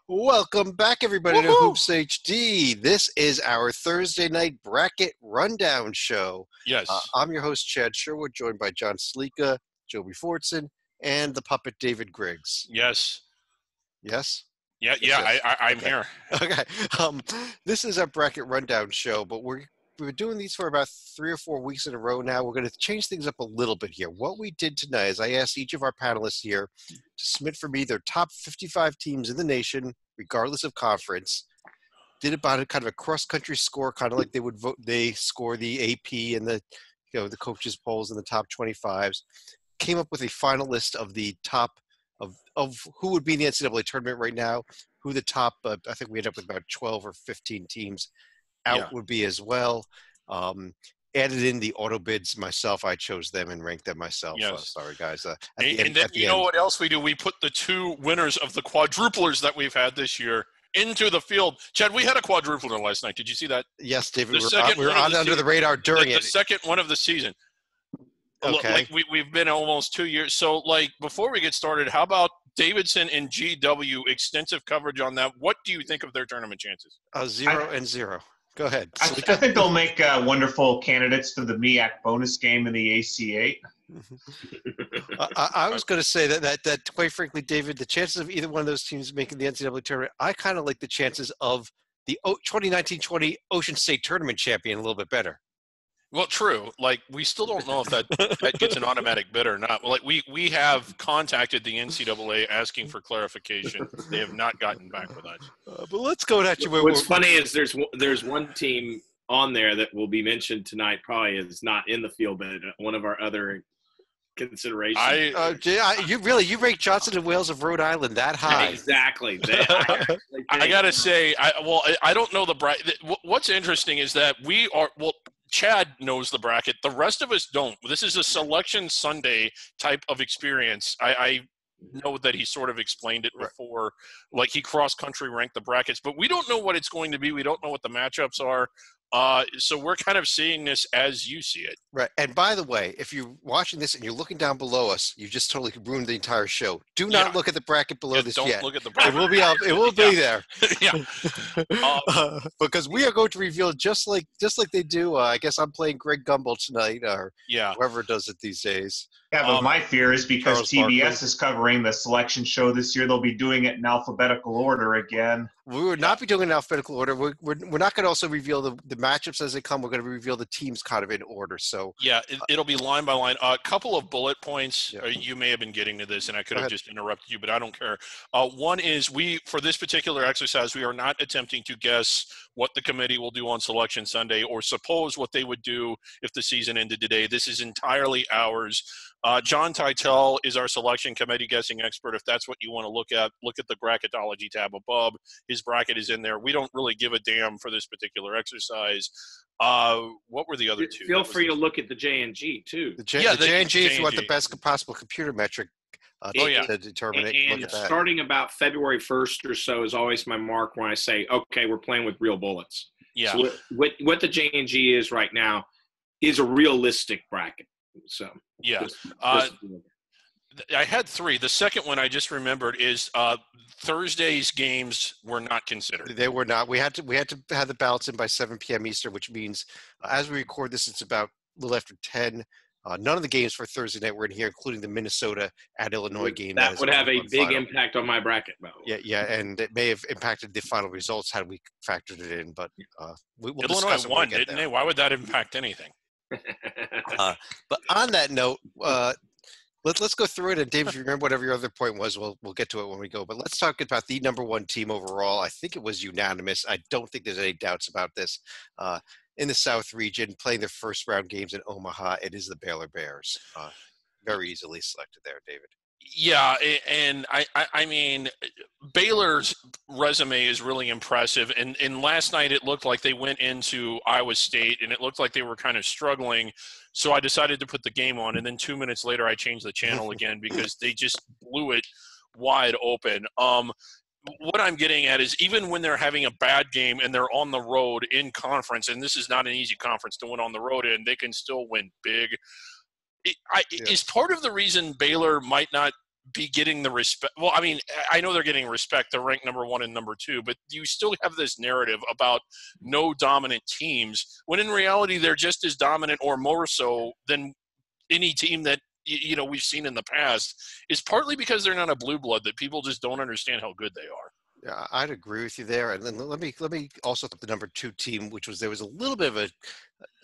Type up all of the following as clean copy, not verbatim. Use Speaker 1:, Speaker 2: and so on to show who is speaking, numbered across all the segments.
Speaker 1: Welcome back, everybody, to
Speaker 2: Woohoo!
Speaker 1: Hoops HD. This is our Thursday night bracket rundown show.
Speaker 2: Yes.
Speaker 1: I'm your host, Chad Sherwood, joined by John Slika, Joby Fortson, and the puppet David Griggs.
Speaker 2: Yes.
Speaker 1: Yes?
Speaker 2: Yeah.
Speaker 1: Yes.
Speaker 2: I'm
Speaker 1: Okay.
Speaker 2: here.
Speaker 1: Okay. This is our bracket rundown show, but we've been doing these for about 3 or 4 weeks in a row now. We're going to change things up a little bit here. What we did tonight is I asked each of our panelists here to submit for me their top 55 teams in the nation, regardless of conference. Did about a kind of a cross-country score, kind of like they would vote. They score the AP and the coaches polls in the top 25s. Came up with a final list of the top of who would be in the NCAA tournament right now, who the top, I think we ended up with about 12 or 15 teams out would be as well. Added in the auto bids myself. I chose them and ranked them myself.
Speaker 2: Yes.
Speaker 1: Sorry, guys.
Speaker 2: And then you know what else we do? We put the two winners of the quadruplers that we've had this year into the field. Chad, we had a quadrupler last night. Did you see that?
Speaker 1: Yes, David. We were on under the radar during it.
Speaker 2: The second one of the season.
Speaker 1: Okay.
Speaker 2: Like we've been almost 2 years. So, like, before we get started, how about Davidson and GW, extensive coverage on that. What do you think of their tournament chances?
Speaker 1: 0-0. Go ahead.
Speaker 3: I think they'll make wonderful candidates for the MEAC bonus game in the AC8.
Speaker 1: I was going to say that quite frankly, David, the chances of either one of those teams making the NCAA tournament, I kind of like the chances of the 2019-20 Ocean State tournament champion a little bit better.
Speaker 2: Well, true. Like, we still don't know if that gets an automatic bid or not. Like, we have contacted the NCAA asking for clarification. They have not gotten back with us.
Speaker 1: But let's go at you.
Speaker 4: What's funny is there's one team on there that will be mentioned tonight. Probably is not in the field, but one of our other considerations.
Speaker 1: You rate Johnson and Wales of Rhode Island that high?
Speaker 4: Exactly.
Speaker 2: I gotta say, I don't know the bracket. What's interesting is that Chad knows the bracket. The rest of us don't. This is a Selection Sunday type of experience. I know that he sort of explained it before. Like, he cross-country ranked the brackets, but we don't know what it's going to be. We don't know what the matchups are. So we're kind of seeing this as you see it.
Speaker 1: Right. And by the way, if you're watching this and you're looking down below us, you just totally ruined the entire show. Do not look at the bracket below this
Speaker 2: don't
Speaker 1: yet.
Speaker 2: Look at the bracket.
Speaker 1: It will be up. It will be there.
Speaker 2: Yeah.
Speaker 1: Because we are going to reveal just like they do. I guess I'm playing Greg Gumbel tonight, or whoever does it these days.
Speaker 3: Yeah, but my fear is because
Speaker 1: Charles
Speaker 3: TBS
Speaker 1: Barkley
Speaker 3: is covering the selection show this year, they'll be doing it in alphabetical order again.
Speaker 1: We would not be doing it in alphabetical order. We're not going to also reveal the matchups as they come. We're going to reveal the teams kind of in order. So
Speaker 2: it'll be line by line. A couple of bullet points. You may have been getting to this, and I could have just interrupted you, but I don't care. One is for this particular exercise, we are not attempting to guess what the committee will do on Selection Sunday or suppose what they would do if the season ended today. This is entirely ours. John Titel is our selection committee guessing expert. If that's what you want to look at the bracketology tab above. His bracket is in there. We don't really give a damn for this particular exercise. What were the other two?
Speaker 4: Feel free to look at the J&G too.
Speaker 1: The J&G, if you want the best possible computer metric to determine it.
Speaker 4: And starting about February 1st or so is always my mark when I say, okay, we're playing with real bullets.
Speaker 2: Yeah.
Speaker 4: So what the J&G is right now is a realistic bracket. So
Speaker 2: I had three. The second one I just remembered is Thursday's games were not considered.
Speaker 1: They were not. We had to have the ballots in by 7 p.m. Eastern, which means as we record this, it's about a little after 10. None of the games for Thursday night were in here, including the Minnesota at Illinois game.
Speaker 4: That would have a big impact on my bracket, though.
Speaker 1: Yeah, and it may have impacted the final results had we factored it in. But we'll
Speaker 2: Illinois won, didn't they? Why would that impact anything?
Speaker 1: But on that note, let's go through it. And Dave, if you remember whatever your other point was, we'll get to it when we go. But let's talk about the number one team overall. I think it was unanimous. I don't think there's any doubts about this. In the South region, playing their first round games in Omaha, it is the Baylor Bears. Very easily selected there, David.
Speaker 2: Yeah, and I mean, Baylor's resume is really impressive. And last night it looked like they went into Iowa State, and it looked like they were kind of struggling. So I decided to put the game on, and then 2 minutes later I changed the channel again because they just blew it wide open. What I'm getting at is even when they're having a bad game and they're on the road in conference, and this is not an easy conference to win on the road in, they can still win big. Is part of the reason Baylor might not be getting the respect. Well, I mean, I know they're getting respect. They're ranked number 1 and number 2, but you still have this narrative about no dominant teams, when in reality they're just as dominant or more so than any team that we've seen in the past. Is partly because they're not a blue blood that people just don't understand how good they are.
Speaker 1: Yeah, I'd agree with you there. And then let me also put the number 2 team, which was, there was a little bit of it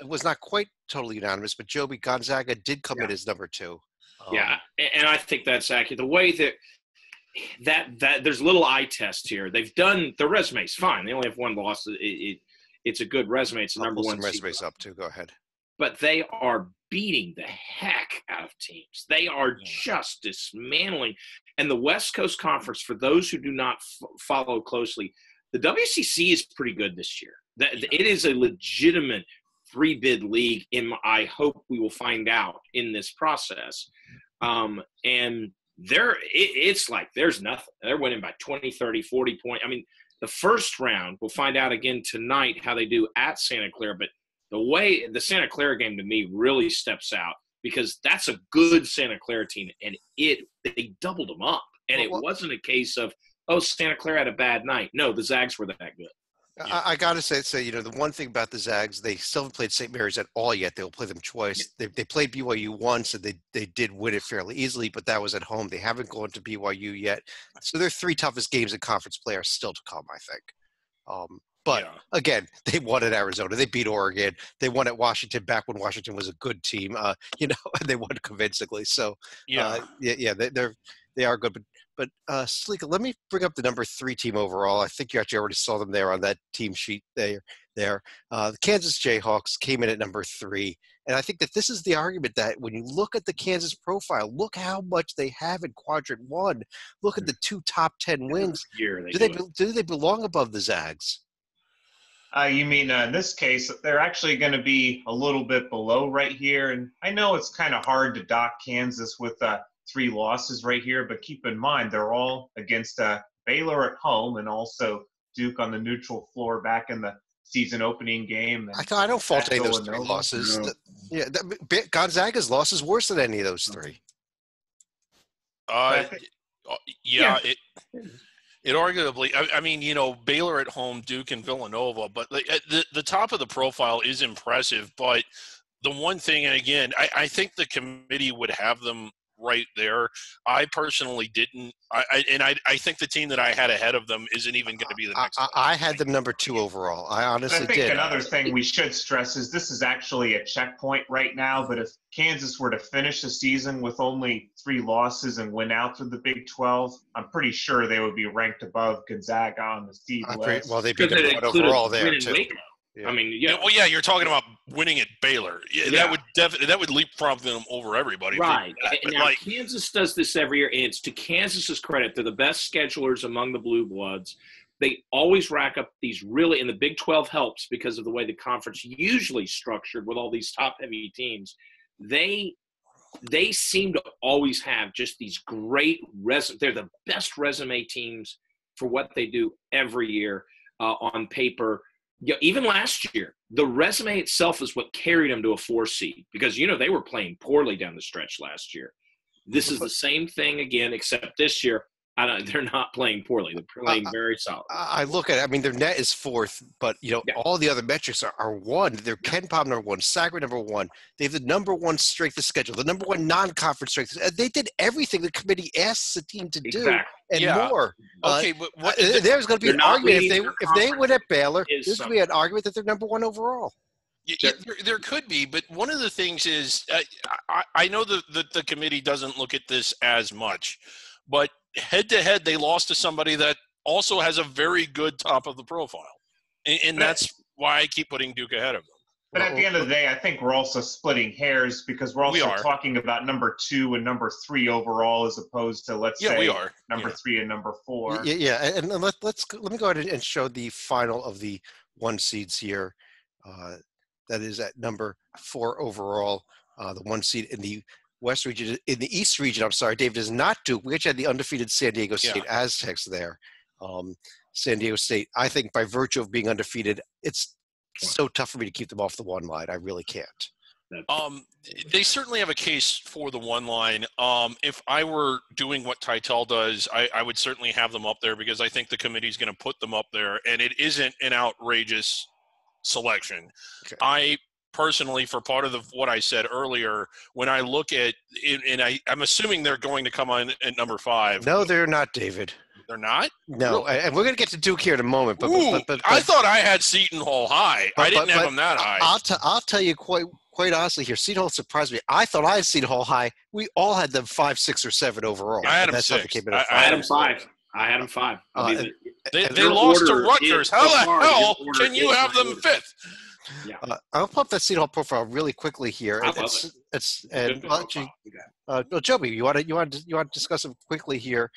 Speaker 1: was not quite totally unanimous, but Joby, Gonzaga did come in as number 2.
Speaker 4: Yeah, and I think that's accurate. The way that there's a little eye test here. They've done the resume's fine. They only have 1 loss. It's a good resume. It's the number 1
Speaker 1: resumes up too. Go ahead.
Speaker 4: But they are beating the heck out of teams. They are just dismantling. And the West Coast Conference, for those who do not follow closely, the WCC is pretty good this year. It is a legitimate 3-bid league. I hope we will find out in this process. And it's like there's nothing. They're winning by 20, 30, 40 points. I mean, the first round, we'll find out again tonight how they do at Santa Clara. But the way the Santa Clara game to me really steps out, because that's a good Santa Clara team, and they doubled them up. And it wasn't a case of, Santa Clara had a bad night. No, the Zags were that good.
Speaker 1: I got to say, the one thing about the Zags, they still haven't played St. Mary's at all yet. They'll play them twice. They played BYU once, and they did win it fairly easily, but that was at home. They haven't gone to BYU yet. So their 3 toughest games in conference play are still to come, I think. But again, they won at Arizona. They beat Oregon. They won at Washington back when Washington was a good team, and they won convincingly. So, they are good. But Salika, let me bring up the number 3 team overall. I think you actually already saw them there on that team sheet there. The Kansas Jayhawks came in at number 3. And I think that this is the argument that when you look at the Kansas profile, look how much they have in quadrant 1. Look at the 2 top 10 wins. Do they belong above the Zags?
Speaker 3: You mean in this case, they're actually going to be a little bit below right here. And I know it's kind of hard to dock Kansas with 3 losses right here, but keep in mind they're all against Baylor at home and also Duke on the neutral floor back in the season opening game.
Speaker 1: I don't fault any of those 3 losses. No. Gonzaga's loss is worse than any of those 3.
Speaker 2: It arguably, I mean, Baylor at home, Duke and Villanova, but the top of the profile is impressive. But the one thing, and again, I think the committee would have them right there. I personally didn't. I think the team that I had ahead of them isn't even going to be the next one.
Speaker 1: I had them number 2 overall. I honestly did.
Speaker 3: I think another thing we should stress is this is actually a checkpoint right now, but if Kansas were to finish the season with only 3 losses and win out through the Big 12, I'm pretty sure they would be ranked above Gonzaga on the seed list.
Speaker 1: Well, they'd be number 1 overall there, too.
Speaker 2: Yeah. I mean, you're talking about winning at Baylor. That would definitely leapfrog them over everybody.
Speaker 4: Right. And now Kansas does this every year, and it's to Kansas's credit. They're the best schedulers among the Blue Bloods. They always rack up these really, and the Big 12 helps because of the way the conference usually structured with all these top-heavy teams. They seem to always have just these great they're the best resume teams for what they do every year on paper. Even last year, the resume itself is what carried them to a 4 seed because, they were playing poorly down the stretch last year. This is the same thing again, except this year, they're not playing poorly. They're playing very solid.
Speaker 1: I look at it. I mean, their net is 4th, but, all the other metrics are 1. They're Ken Pom number 1, Sacred number 1. They have the number 1 strength of schedule, the number 1 non-conference strength. They did everything the committee asks the team to do and more.
Speaker 2: Okay, but
Speaker 1: there's going to be an argument if they win at Baylor. There's going to be an argument that they're number 1 overall.
Speaker 2: There could be, but one of the things is I know that the committee doesn't look at this as much, but head-to-head, they lost to somebody that also has a very good top of the profile. And that's why I keep putting Duke ahead of them.
Speaker 3: But at the end of the day, I think we're also splitting hairs because we're also talking about number 2 and number 3 overall as opposed to, let's say, number 3 and number 4.
Speaker 1: Yeah. And let me go ahead and show the final of the 1 seeds here. That is at number 4 overall, the 1 seed in the West region. In the East region, I'm sorry, Dave, does not Duke. We actually had the undefeated San Diego State Aztecs there. San Diego State, I think by virtue of being undefeated, it's so tough for me to keep them off the 1 line. I really can't.
Speaker 2: They certainly have a case for the one line. If I were doing what Titel does, I would certainly have them up there because I think the committee's going to put them up there, and it isn't an outrageous selection. Okay. I personally, for part of what I said earlier, when I look at it, and I'm assuming they're going to come on at number 5.
Speaker 1: No, they're not, David.
Speaker 2: They're not?
Speaker 1: No, really? And we're going to get to Duke here in a moment. But
Speaker 2: I thought I had Seton Hall high. I didn't have them that high.
Speaker 1: I'll tell you quite honestly here, Seton Hall surprised me. I thought I had Seton Hall high. We all had them 5, 6, or 7 overall.
Speaker 2: I had them 6.
Speaker 4: I had them 5. I had them 5.
Speaker 2: They lost to Rutgers. How the hell can you have them 5th?
Speaker 1: Yeah. I'll pop that Seton Hall profile really quickly here. Joby, you want to discuss it quickly here?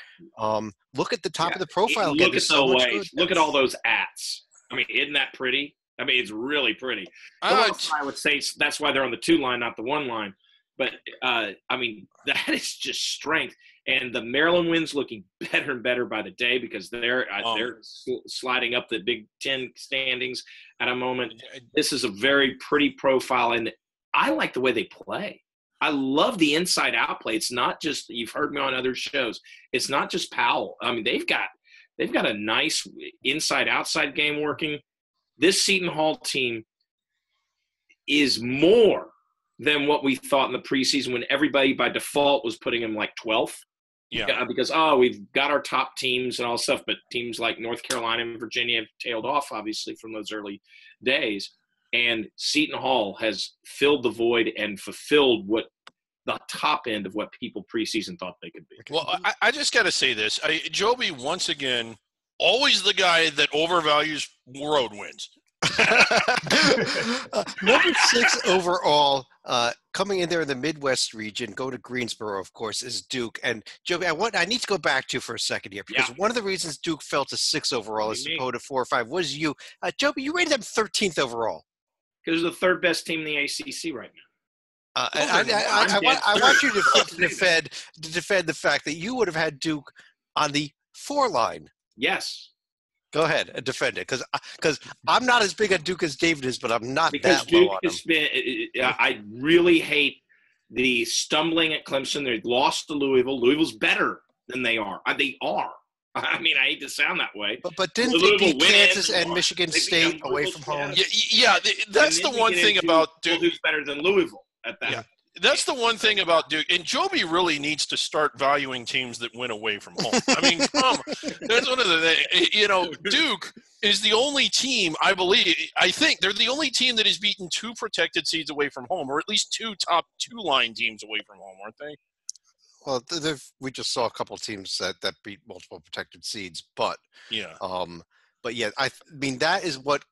Speaker 1: Look at the top of the profile.
Speaker 4: Look at the ways. Look at all those ats. I mean, isn't that pretty? I mean, it's really pretty. I would say that's why they're on the 2 line, not the 1 line. But, I mean, that is just strength. And the Maryland wins looking better and better by the day because they're sliding up the Big Ten standings at a moment. This is a very pretty profile, and I like the way they play. I love the inside-out play. It's not just – you've heard me on other shows. It's not just Powell. I mean, they've got a nice inside-outside game working. This Seton Hall team is more than what we thought in the preseason when everybody by default was putting them like 12th. Yeah. Because, we've got our top teams and all stuff, but teams like North Carolina and Virginia have tailed off, obviously, from those early days. And Seton Hall has filled the void and fulfilled what the top end of what people preseason thought they could be.
Speaker 2: Well, I just got to say this. Joby, once again, always the guy that overvalues road wins.
Speaker 1: Number 6 overall, coming in there in the Midwest region, go to Greensboro, of course, is Duke. And Joby, I need to go back to you for a second here because one of the reasons Duke fell to 6 overall as opposed to 4 or 5 was you. Joby, you rated them 13th overall.
Speaker 4: Because they're the 3rd best team in the ACC right now.
Speaker 1: I want you to defend the fact that you would have had Duke on the 4 line.
Speaker 4: Yes.
Speaker 1: Go ahead and defend it, because I'm not as big a Duke as David is, but I'm not
Speaker 4: because
Speaker 1: that
Speaker 4: Duke
Speaker 1: low on him.
Speaker 4: I really hate the stumbling at Clemson. They lost to Louisville. Louisville's better than they are. They are. I mean, I hate to sound that way.
Speaker 1: But didn't they beat Kansas and Michigan State away from home?
Speaker 2: Yeah, that's the one thing about Duke.
Speaker 4: Who's better than Louisville at that?
Speaker 2: Yeah. That's the one thing about Duke. And Joby really needs to start valuing teams that win away from home. I mean, that's one of the things. Duke is the only team, I think they're the only team that has beaten 2 protected seeds away from home, or at least 2 top 2-line teams away from home, aren't they?
Speaker 1: Well, we just saw a couple of teams that beat multiple protected seeds, but I mean, that is what.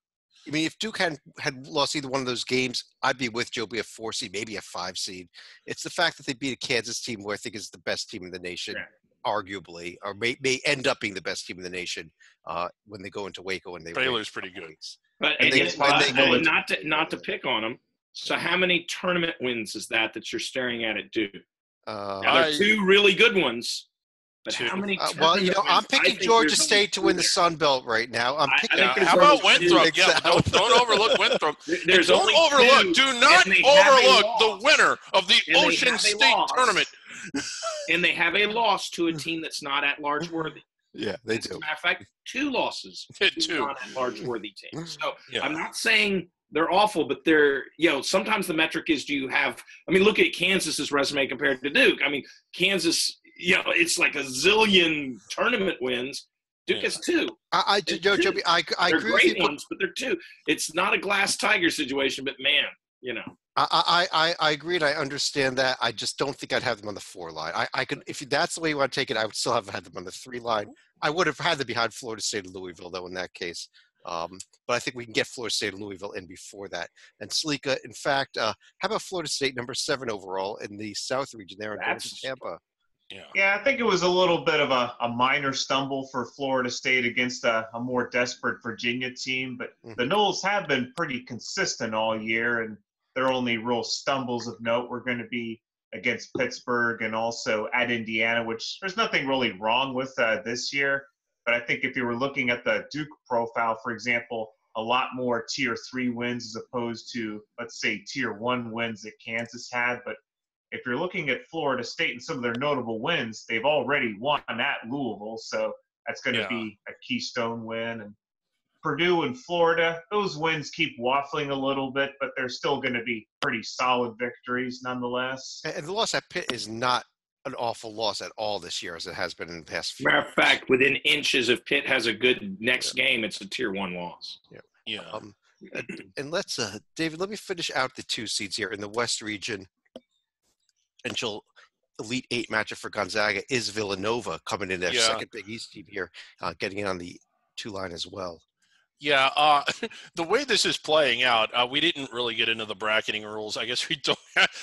Speaker 1: I mean, if Duke had lost either one of those games, I'd be with Joby a 4 seed, maybe a 5 seed. It's the fact that they beat a Kansas team who I think is the best team in the nation, arguably, or may end up being the best team in the nation when they go into Waco and they.
Speaker 2: Baylor's pretty good.
Speaker 4: But not to pick on them. So how many tournament wins is that you're staring at Duke? Now, there are 2 really good ones. But how many
Speaker 1: I'm picking Georgia State to win the Sun Belt right now.
Speaker 2: How about Winthrop? Yeah, don't overlook Winthrop. Don't overlook. Do not overlook the winner of the Ocean State tournament.
Speaker 4: And they have a loss to a team that's not at large worthy.
Speaker 1: Yeah, they do.
Speaker 4: As a matter of fact, 2 losses to not at large worthy teams. So
Speaker 2: yeah.
Speaker 4: I'm not saying they're awful, but they're, sometimes the metric is look at Kansas's resume compared to Duke. I mean, Kansas, it's like a zillion tournament wins. Duke has 2.
Speaker 1: Joby, I
Speaker 4: they're
Speaker 1: agree
Speaker 4: great
Speaker 1: with you.
Speaker 4: ones, but they're 2. It's not a glass tiger situation, but man,
Speaker 1: I agree and I understand that. I just don't think I'd have them on the 4 line. I could, if that's the way you want to take it, I would still have had them on the 3 line. I would have had them behind Florida State and Louisville, though, in that case. But I think we can get Florida State and Louisville in before that. And Salika, in fact, how about Florida State, number 7 overall in the South region there in Tampa?
Speaker 3: Yeah, I think it was a little bit of a minor stumble for Florida State against a more desperate Virginia team. But the Noles have been pretty consistent all year, and their only real stumbles of note were going to be against Pittsburgh and also at Indiana, which there's nothing really wrong with this year. But I think if you were looking at the Duke profile, for example, a lot more Tier 3 wins as opposed to, let's say, Tier 1 wins that Kansas had. But if you're looking at Florida State and some of their notable wins, they've already won at Louisville, so that's going to be a keystone win. And Purdue and Florida, those wins keep waffling a little bit, but they're still going to be pretty solid victories nonetheless.
Speaker 1: And the loss at Pitt is not an awful loss at all this year as it has been in the past few.
Speaker 4: Matter of fact, within inches, if Pitt has a good next game, it's a Tier 1 loss.
Speaker 1: And let's, David, let me finish out the 2 seeds here in the West region. Potential Elite 8 matchup for Gonzaga is Villanova coming in their second Big East team here, getting in on the 2 line as well.
Speaker 2: Yeah, the way this is playing out, we didn't really get into the bracketing rules. I guess we don't.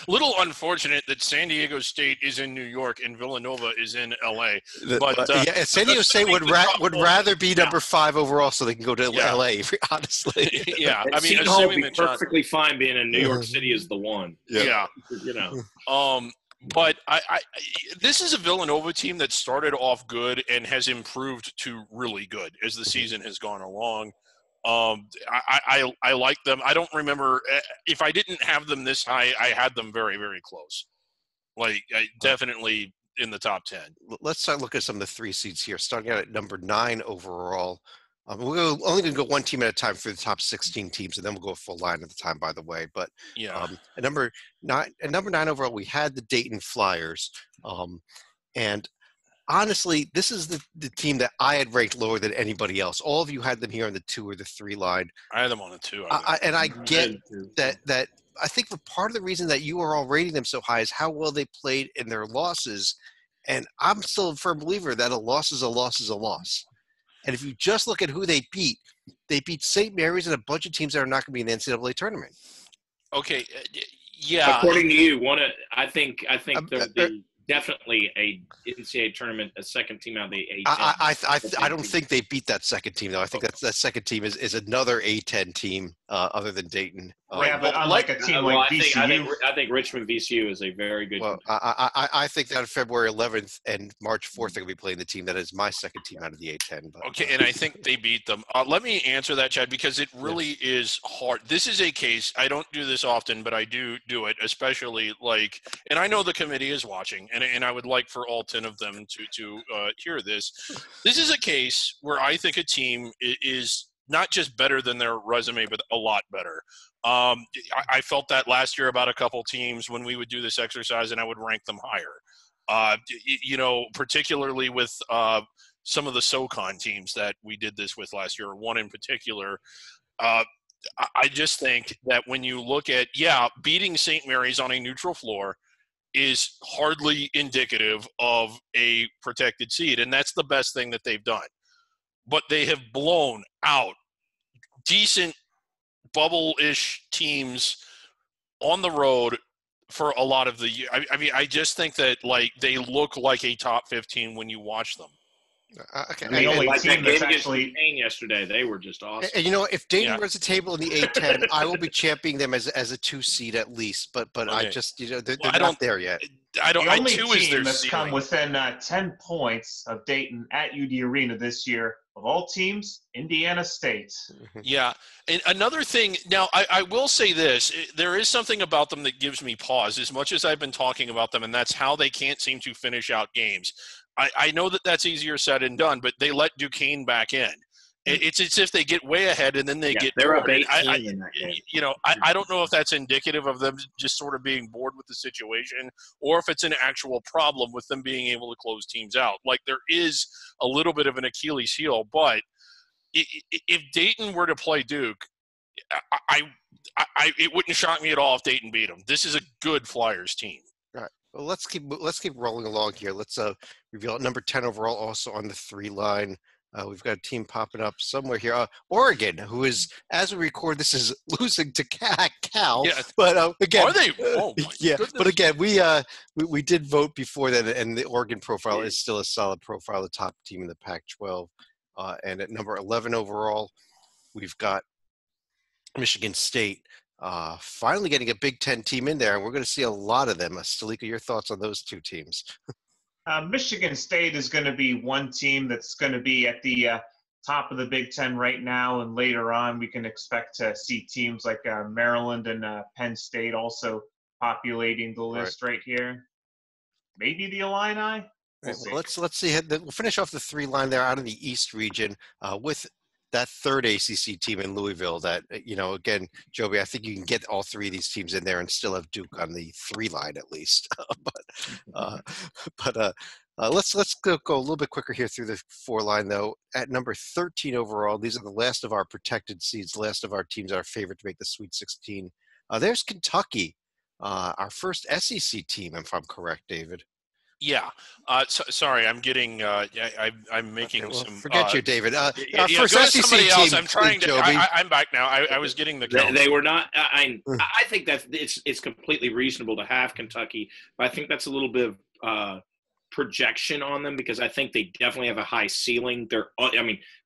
Speaker 2: Little unfortunate that San Diego State is in New York and Villanova is in LA. But
Speaker 1: San Diego State would rather be number 5 overall, so they can go to LA. Honestly,
Speaker 4: I mean, Seton Hall would be perfectly fine being in New York City as the 1.
Speaker 2: You know. But this is a Villanova team that started off good and has improved to really good as the season has gone along. I like them. I don't remember if I didn't have them this high. I had them very, very close. Definitely in the top 10.
Speaker 1: Let's start looking at some of the 3 seeds here. Starting out at number 9 overall. We're only going to go 1 team at a time for the top 16 teams, and then we'll go a full line at a time, by the way. But at number 9 overall, we had the Dayton Flyers. And honestly, this is the team that I had ranked lower than anybody else. All of you had them here on the 2 or the 3 line.
Speaker 2: I had them on the 2.
Speaker 1: I get that. I think part of the reason that you are all rating them so high is how well they played in their losses. And I'm still a firm believer that a loss is a loss is a loss. And if you just look at who they beat St. Mary's and a bunch of teams that are not going to be in the NCAA tournament.
Speaker 2: Okay, yeah.
Speaker 4: According to you, I think they're definitely a NCAA tournament, a second team out of the A10.
Speaker 1: I don't think they beat that second team though. I think that second team is another A10 team other than Dayton.
Speaker 3: But unlike a team like VCU,
Speaker 4: I think Richmond VCU is a very good.
Speaker 1: Well, I think that on February 11th and March 4th they're going to be playing the team that is my second team out of the A10. But,
Speaker 2: okay, and I think they beat them. Let me answer that, Chad, because it really is hard. This is a case. I don't do this often, but I do it, especially and I know the committee is watching, and I would like for all 10 of them to hear this. This is a case where I think a team is not just better than their resume, but a lot better. I felt that last year about a couple teams when we would do this exercise, and I would rank them higher. Particularly with some of the SoCon teams that we did this with last year, one in particular. I just think that when you look at, beating St. Mary's on a neutral floor is hardly indicative of a protected seed, and that's the best thing that they've done. But they have blown out decent bubble-ish teams on the road for a lot of the year. I mean, I just think that they look like a top 15 when you watch them.
Speaker 1: Okay.
Speaker 3: The only team that's actually
Speaker 4: yesterday, they were just awesome.
Speaker 1: And if Dayton runs the table in the A10, I will be championing them as a 2 seed at least. But okay. I just they're not there yet.
Speaker 3: The only team that's come within 10 points of Dayton at UD Arena this year, of all teams, Indiana State.
Speaker 2: Yeah, and another thing. Now, I will say this: there is something about them that gives me pause. As much as I've been talking about them, and that's how they can't seem to finish out games. I know that that's easier said than done, but they let Duquesne back in. It's as if they get way ahead and then they get
Speaker 4: they're
Speaker 2: bored.
Speaker 4: up 18 in that game.
Speaker 2: I don't know if that's indicative of them just sort of being bored with the situation or if it's an actual problem with them being able to close teams out. There is a little bit of an Achilles heel, but if Dayton were to play Duke, it wouldn't shock me at all if Dayton beat them. This is a good Flyers team.
Speaker 1: Well, let's keep rolling along here. Let's reveal number 10 overall, also on the 3 line. We've got a team popping up somewhere here. Oregon, who is, as we record, this is losing to Cal.
Speaker 2: Yeah.
Speaker 1: But again,
Speaker 2: are they? Oh my goodness.
Speaker 1: But again, we did vote before that, and the Oregon profile is still a solid profile, the top team in the Pac-12. And at number 11 overall, we've got Michigan State. Finally getting a Big Ten team in there, and we're going to see a lot of them. Stalika, your thoughts on those 2 teams?
Speaker 3: Michigan State is going to be one team that's going to be at the top of the Big Ten right now, and later on we can expect to see teams like Maryland and Penn State also populating the list right here. Maybe the Illini.
Speaker 1: We'll see. We'll finish off the 3 line there out of the East region with that third ACC team in Louisville. That again, Joby, I think you can get all 3 of these teams in there and still have Duke on the 3 line at least. Let's go a little bit quicker here through the 4 line though. At number 13 overall, these are the last of our protected seeds, last of our teams that are favored to make the Sweet 16. There's Kentucky, our first SEC team, if I'm correct, David.
Speaker 2: Yeah. Sorry, I'm getting. I'm making some.
Speaker 1: Forget you, David.
Speaker 2: First
Speaker 1: SEC
Speaker 2: somebody else.
Speaker 1: team,
Speaker 2: I'm trying to. I'm back now. I was getting the.
Speaker 4: They were not. I think that it's completely reasonable to have Kentucky, but I think that's a little bit of projection on them because I think they definitely have a high ceiling.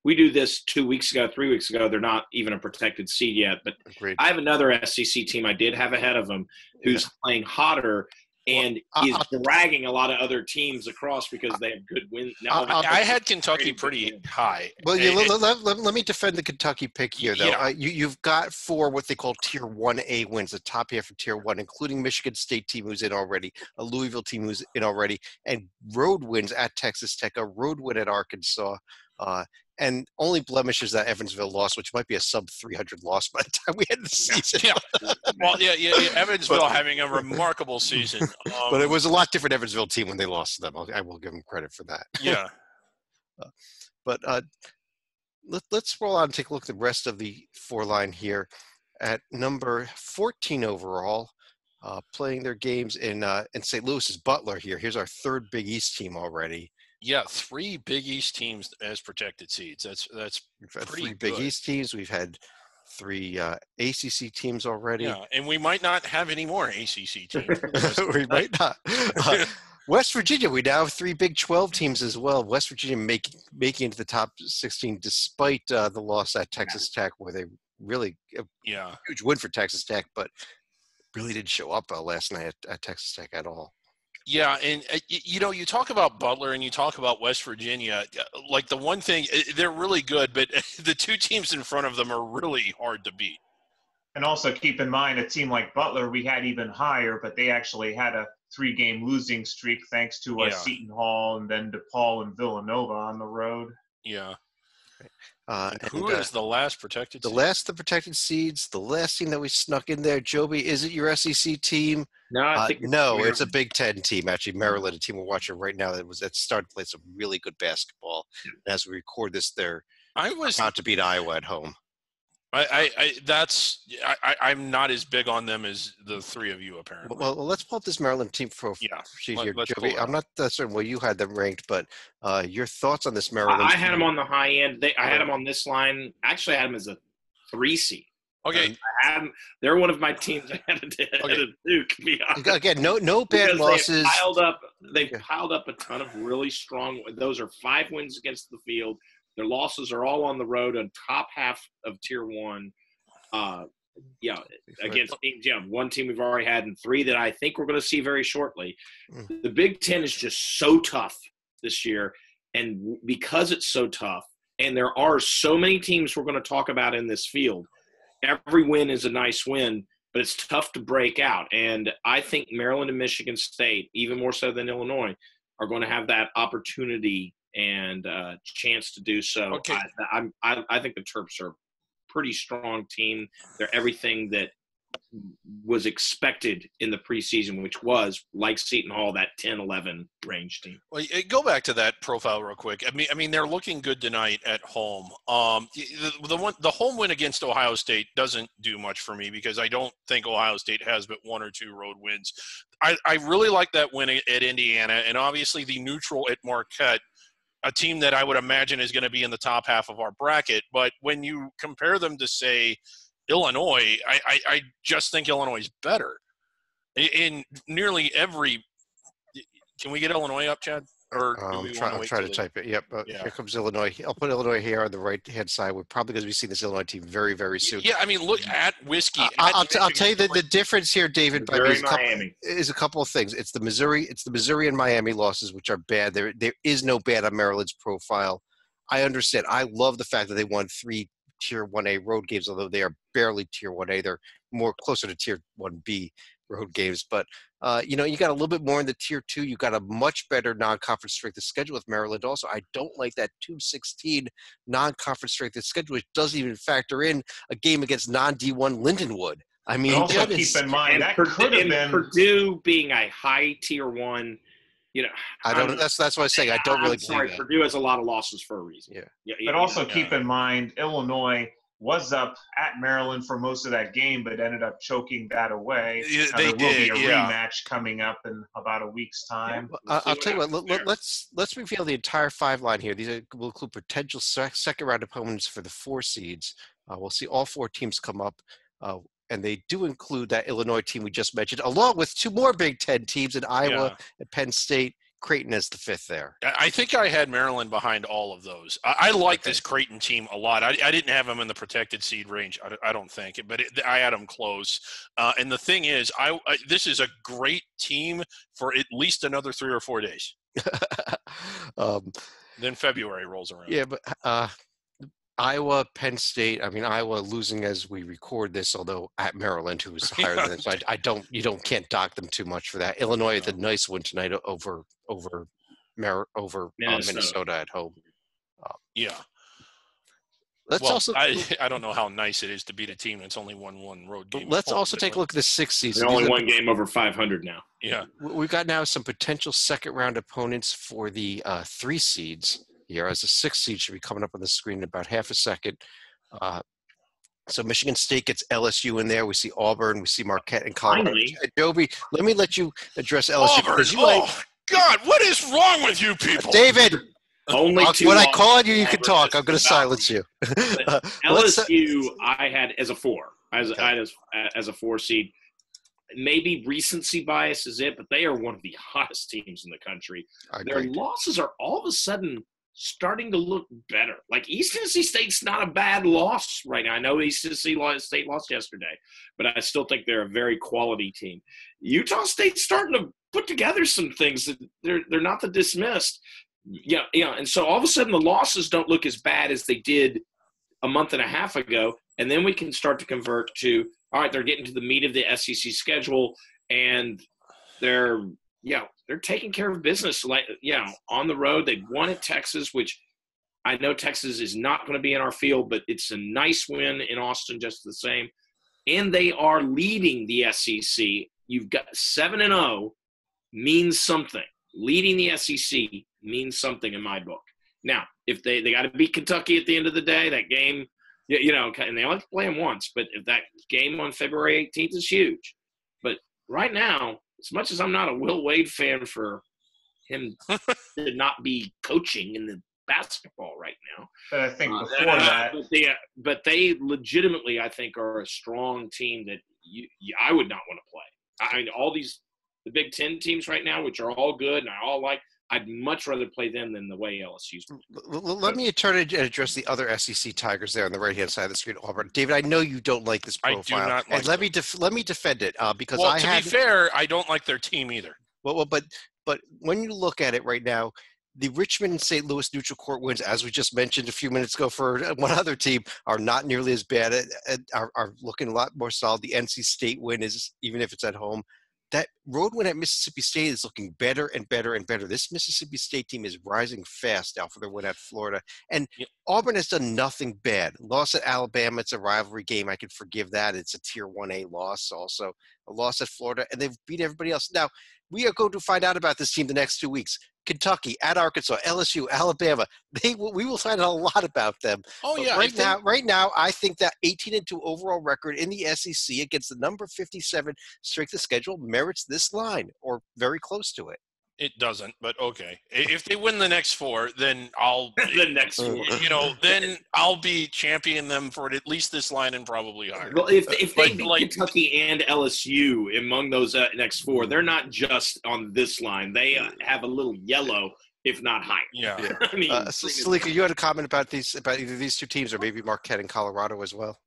Speaker 4: We do this 2 weeks ago, 3 weeks ago. They're not even a protected seed yet. But
Speaker 1: Agreed.
Speaker 4: I have another SEC team I did have ahead of them who's playing hotter. And is dragging a lot of other teams across because they have good wins. Now,
Speaker 2: I had Kentucky pretty high.
Speaker 1: Well, let me defend the Kentucky pick here, though. Yeah. You've got 4 what they call Tier 1A wins, the top half of Tier 1, including Michigan State team who's in already, a Louisville team who's in already, and road wins at Texas Tech, a road win at Arkansas, and only blemish is that Evansville loss, which might be a sub-300 loss by the time we end the season.
Speaker 2: Yeah. Well, yeah. Evansville having a remarkable season.
Speaker 1: But it was a lot different Evansville team when they lost to them. I will give them credit for that.
Speaker 2: Yeah.
Speaker 1: Let's roll on and take a look at the rest of the 4 line here. At number 14 overall, playing their games in St. Louis is Butler here. Here's our 3rd Big East team already.
Speaker 2: Yeah, 3 Big East teams as protected seeds. That's
Speaker 1: We've had
Speaker 2: pretty
Speaker 1: 3 Big
Speaker 2: good.
Speaker 1: East teams. We've had 3 ACC teams already.
Speaker 2: Yeah, and we might not have any more ACC teams.
Speaker 1: We might not. West Virginia, we now have 3 Big 12 teams as well. West Virginia making into the top 16 despite the loss at Texas Tech, where they really huge win for Texas Tech, but really didn't show up last night at Texas Tech at all.
Speaker 2: Yeah, and you talk about Butler and you talk about West Virginia. Like the one thing, they're really good, but the 2 teams in front of them are really hard to beat.
Speaker 3: And also keep in mind, a team like Butler, we had even higher, but they actually had a 3-game losing streak thanks to Seton Hall and then DePaul and Villanova on the road.
Speaker 2: Yeah. Who is the last protected seed?
Speaker 1: The last of the protected seeds, the last team that we snuck in there. Joby, is it your SEC team?
Speaker 4: No, I think
Speaker 1: it's a Big Ten team, actually. Maryland, a team we're watching right now that started to play some really good basketball. And as we record this, they're about to beat Iowa at home.
Speaker 2: I'm not as big on them as the 3 of you apparently.
Speaker 1: Well, let's pull up this Maryland team for sheet here, Joby. I'm not certain where you had them ranked, but your thoughts on this Maryland?
Speaker 4: I had them on the high end. I had them on this line. Actually, I had them as a 3 seed.
Speaker 2: Okay,
Speaker 4: they're one of my teams ahead of Duke. To be honest.
Speaker 1: Again, no bad losses.
Speaker 4: They've piled up a ton of really strong. Those are 5 wins against the field. Their losses are all on the road on top half of Tier 1. Against teams. Yeah, 1 team we've already had and 3 that I think we're going to see very shortly. The Big Ten is just so tough this year. And because it's so tough, and there are so many teams we're going to talk about in this field, every win is a nice win, but it's tough to break out. And I think Maryland and Michigan State, even more so than Illinois, are going to have that opportunity and chance to do so.
Speaker 2: Okay.
Speaker 4: I think the Terps are a pretty strong team. They're everything that was expected in the preseason, which was, like Seton Hall, that 10-11 range team.
Speaker 2: Well, go back to that profile real quick. I mean, they're looking good tonight at home. The home win against Ohio State doesn't do much for me because I don't think Ohio State has but 1 or 2 road wins. I really like that win at Indiana, and obviously the neutral at Marquette, a team that I would imagine is going to be in the top half of our bracket. But when you compare them to, say, Illinois, I just think Illinois is better in nearly every. Can we get Illinois up, Chad? Or
Speaker 1: I'll try to type it. Yep. Here comes Illinois. I'll put Illinois here on the right-hand side. We're probably going to be seeing this Illinois team very, very soon.
Speaker 2: Yeah, I mean, look at Whiskey.
Speaker 1: I'll tell you the difference here, David, is a couple of things. It's the Missouri and Miami losses, which are bad. There is no bad on Maryland's profile. I understand. I love the fact that they won 3 Tier 1A road games, although they are barely Tier 1A. They're more closer to Tier 1B road games. But, you got a little bit more in the Tier 2. You got a much better non-conference strength of schedule with Maryland. Also, I don't like that 2-16 non-conference strength of schedule, which doesn't even factor in a game against non-D1 Lindenwood. I mean,
Speaker 3: but also keep in mind that could have been
Speaker 4: Purdue being a high Tier 1.
Speaker 1: I don't. That's what I'm saying. I don't really.
Speaker 4: I'm sorry,
Speaker 1: that.
Speaker 4: Purdue has a lot of losses for a reason.
Speaker 1: Yeah.
Speaker 3: But also keep in mind, Illinois was up at Maryland for most of that game, but ended up choking that away.
Speaker 2: There will
Speaker 3: be a rematch coming up in about a week's time.
Speaker 1: Yeah. I'll tell you what. Let's reveal the entire 5 line here. These will include potential second round opponents for the 4 seeds. We'll see all 4 teams come up. And they do include that Illinois team we just mentioned, along with 2 more Big Ten teams in Iowa and Penn State. Creighton as the 5th there.
Speaker 2: I think I had Maryland behind all of those. I like this Creighton team a lot. I didn't have them in the protected seed range. I don't think, but I had them close. And the thing is, this is a great team for at least another 3 or 4 days. Then February rolls around.
Speaker 1: Yeah, but Iowa, Penn State. I mean, Iowa losing as we record this, although at Maryland, who's higher than this. So can't dock them too much for that. Illinois had a nice win tonight over Minnesota at home.
Speaker 2: I don't know how nice it is to beat a team that's only won 1 road game.
Speaker 1: Let's also take a look at the 6th season.
Speaker 4: Only 1 game over 500 now.
Speaker 2: Yeah,
Speaker 1: we've got now some potential second round opponents for the 3 seeds. Here, as the 6th seed should be coming up on the screen in about half a second. So Michigan State gets LSU in there. We see Auburn. We see Marquette and Colorado.
Speaker 4: Finally.
Speaker 1: Adobe, let me let you address LSU.
Speaker 2: Auburn. God, what is wrong with you people?
Speaker 1: David,
Speaker 4: only 2
Speaker 1: when I call on you, you can talk. I'm going to silence you.
Speaker 4: LSU, I had as a 4, as a 4 seed. Maybe recency bias is it, but they are one of the hottest teams in the country. Their losses are all of a sudden starting to look better. Like East Tennessee State's not a bad loss right now. I know East Tennessee State lost yesterday, but I still think they're a very quality team. Utah State's starting to put together some things that they're not the dismissed. And so all of a sudden the losses don't look as bad as they did a month and a half ago, and then we can start to convert to, all right, they're getting to the meat of the SEC schedule, and they're taking care of business, on the road. They won at Texas, which I know Texas is not going to be in our field, but it's a nice win in Austin just the same. And they are leading the SEC. You've got 7-0 means something. Leading the SEC means something in my book. Now, if they got to beat Kentucky at the end of the day, that game, and they only play them once, but if that game on February 18th is huge. But right now, as much as I'm not a Will Wade fan for him to not be coaching in the basketball right now.
Speaker 3: But I think before that.
Speaker 4: But they legitimately, I think, are a strong team that I would not want to play. I mean, all the Big Ten teams right now, which are all good and I all like, I'd much rather play them than the way LSU's.
Speaker 1: Let me turn and address the other SEC Tigers there on the right-hand side of the screen, Auburn. David, I know you don't like this profile.
Speaker 2: I do not like
Speaker 1: and let me defend it because
Speaker 2: to be fair, I don't like their team either.
Speaker 1: Well, but when you look at it right now, the Richmond and St. Louis neutral court wins, as we just mentioned a few minutes ago for one other team, are not nearly as bad. Are looking a lot more solid. The NC State win is, even if it's at home. That road win at Mississippi State is looking better and better and better. This Mississippi State team is rising fast now for their win at Florida. And Auburn has done nothing bad. Loss at Alabama, it's a rivalry game. I can forgive that. It's a Tier 1A loss also. A loss at Florida, and they've beat everybody else. Now, we are going to find out about this team the next 2 weeks. Kentucky, at Arkansas, LSU, Alabama. We will find out a lot about them.
Speaker 2: Oh,
Speaker 1: but
Speaker 2: yeah.
Speaker 1: Right now, I think that 18-2 overall record in the SEC against the number 57 strength of schedule merits this line, or very close to it.
Speaker 2: It doesn't, but okay. If they win the next 4, then I'll then I'll be championing them for at least this line and probably higher.
Speaker 4: Well, if they beat Kentucky and LSU among those next 4, they're not just on this line. They have a little yellow, if not higher.
Speaker 2: Yeah.
Speaker 4: I mean,
Speaker 1: Salika, you had a comment about either these 2 teams or maybe Marquette and Colorado as well.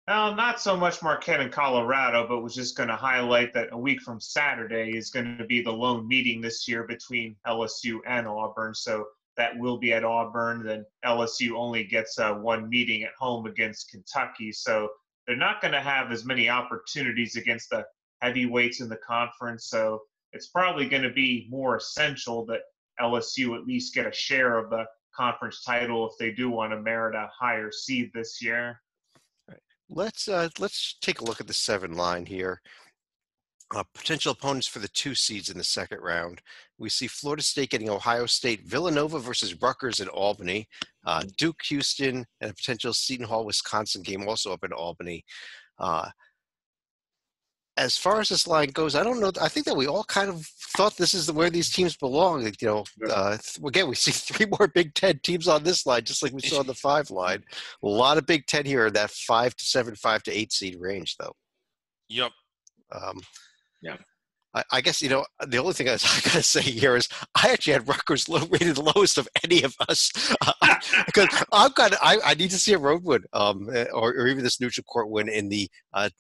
Speaker 3: Well, not so much Marquette and Colorado, but was just going to highlight that a week from Saturday is going to be the lone meeting this year between LSU and Auburn. So that will be at Auburn. Then LSU only gets one meeting at home against Kentucky. So they're not going to have as many opportunities against the heavyweights in the conference. So it's probably going to be more essential that LSU at least get a share of the conference title if they do want to merit a higher seed this year.
Speaker 1: Let's take a look at the 7 line here. Potential opponents for the 2 seeds in the second round. We see Florida State getting Ohio State, Villanova versus Rutgers in Albany, Duke, Houston, and a potential Seton Hall, Wisconsin game also up in Albany. As far as this line goes, I don't know. I think that we all kind of thought this is where these teams belong. Again, we see 3 more Big Ten teams on this line, just like we saw on the 5 line. A lot of Big Ten here in that 5 to 7, 5 to 8 seed range, though.
Speaker 2: Yep.
Speaker 4: Yeah.
Speaker 1: I guess, the only thing I got to say here is I actually had Rutgers rated the lowest of any of us because I need to see a road win or even this neutral court win in the,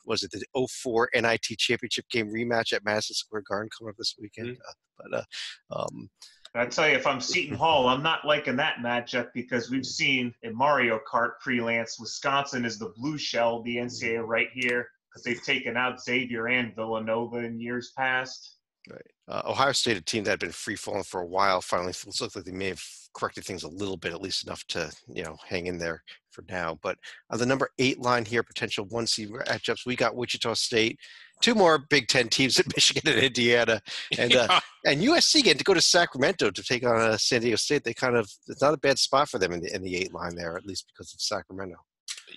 Speaker 1: was it the 2004 NIT championship game rematch at Madison Square Garden coming up this weekend.
Speaker 3: I tell you, if I'm Seton Hall, I'm not liking that matchup because we've seen in Mario Kart freelance, Wisconsin is the blue shell of the NCAA right here, because they've taken out Xavier and Villanova in years past.
Speaker 1: Right. Ohio State, a team that had been free-falling for a while, finally looks like they may have corrected things a little bit, at least enough to, hang in there for now. But on the number 8 line here, potential 1 seed matchups, we got Wichita State, 2 more Big Ten teams in Michigan and Indiana, and USC getting to go to Sacramento to take on San Diego State. It's not a bad spot for them in the 8 line there, at least because of Sacramento.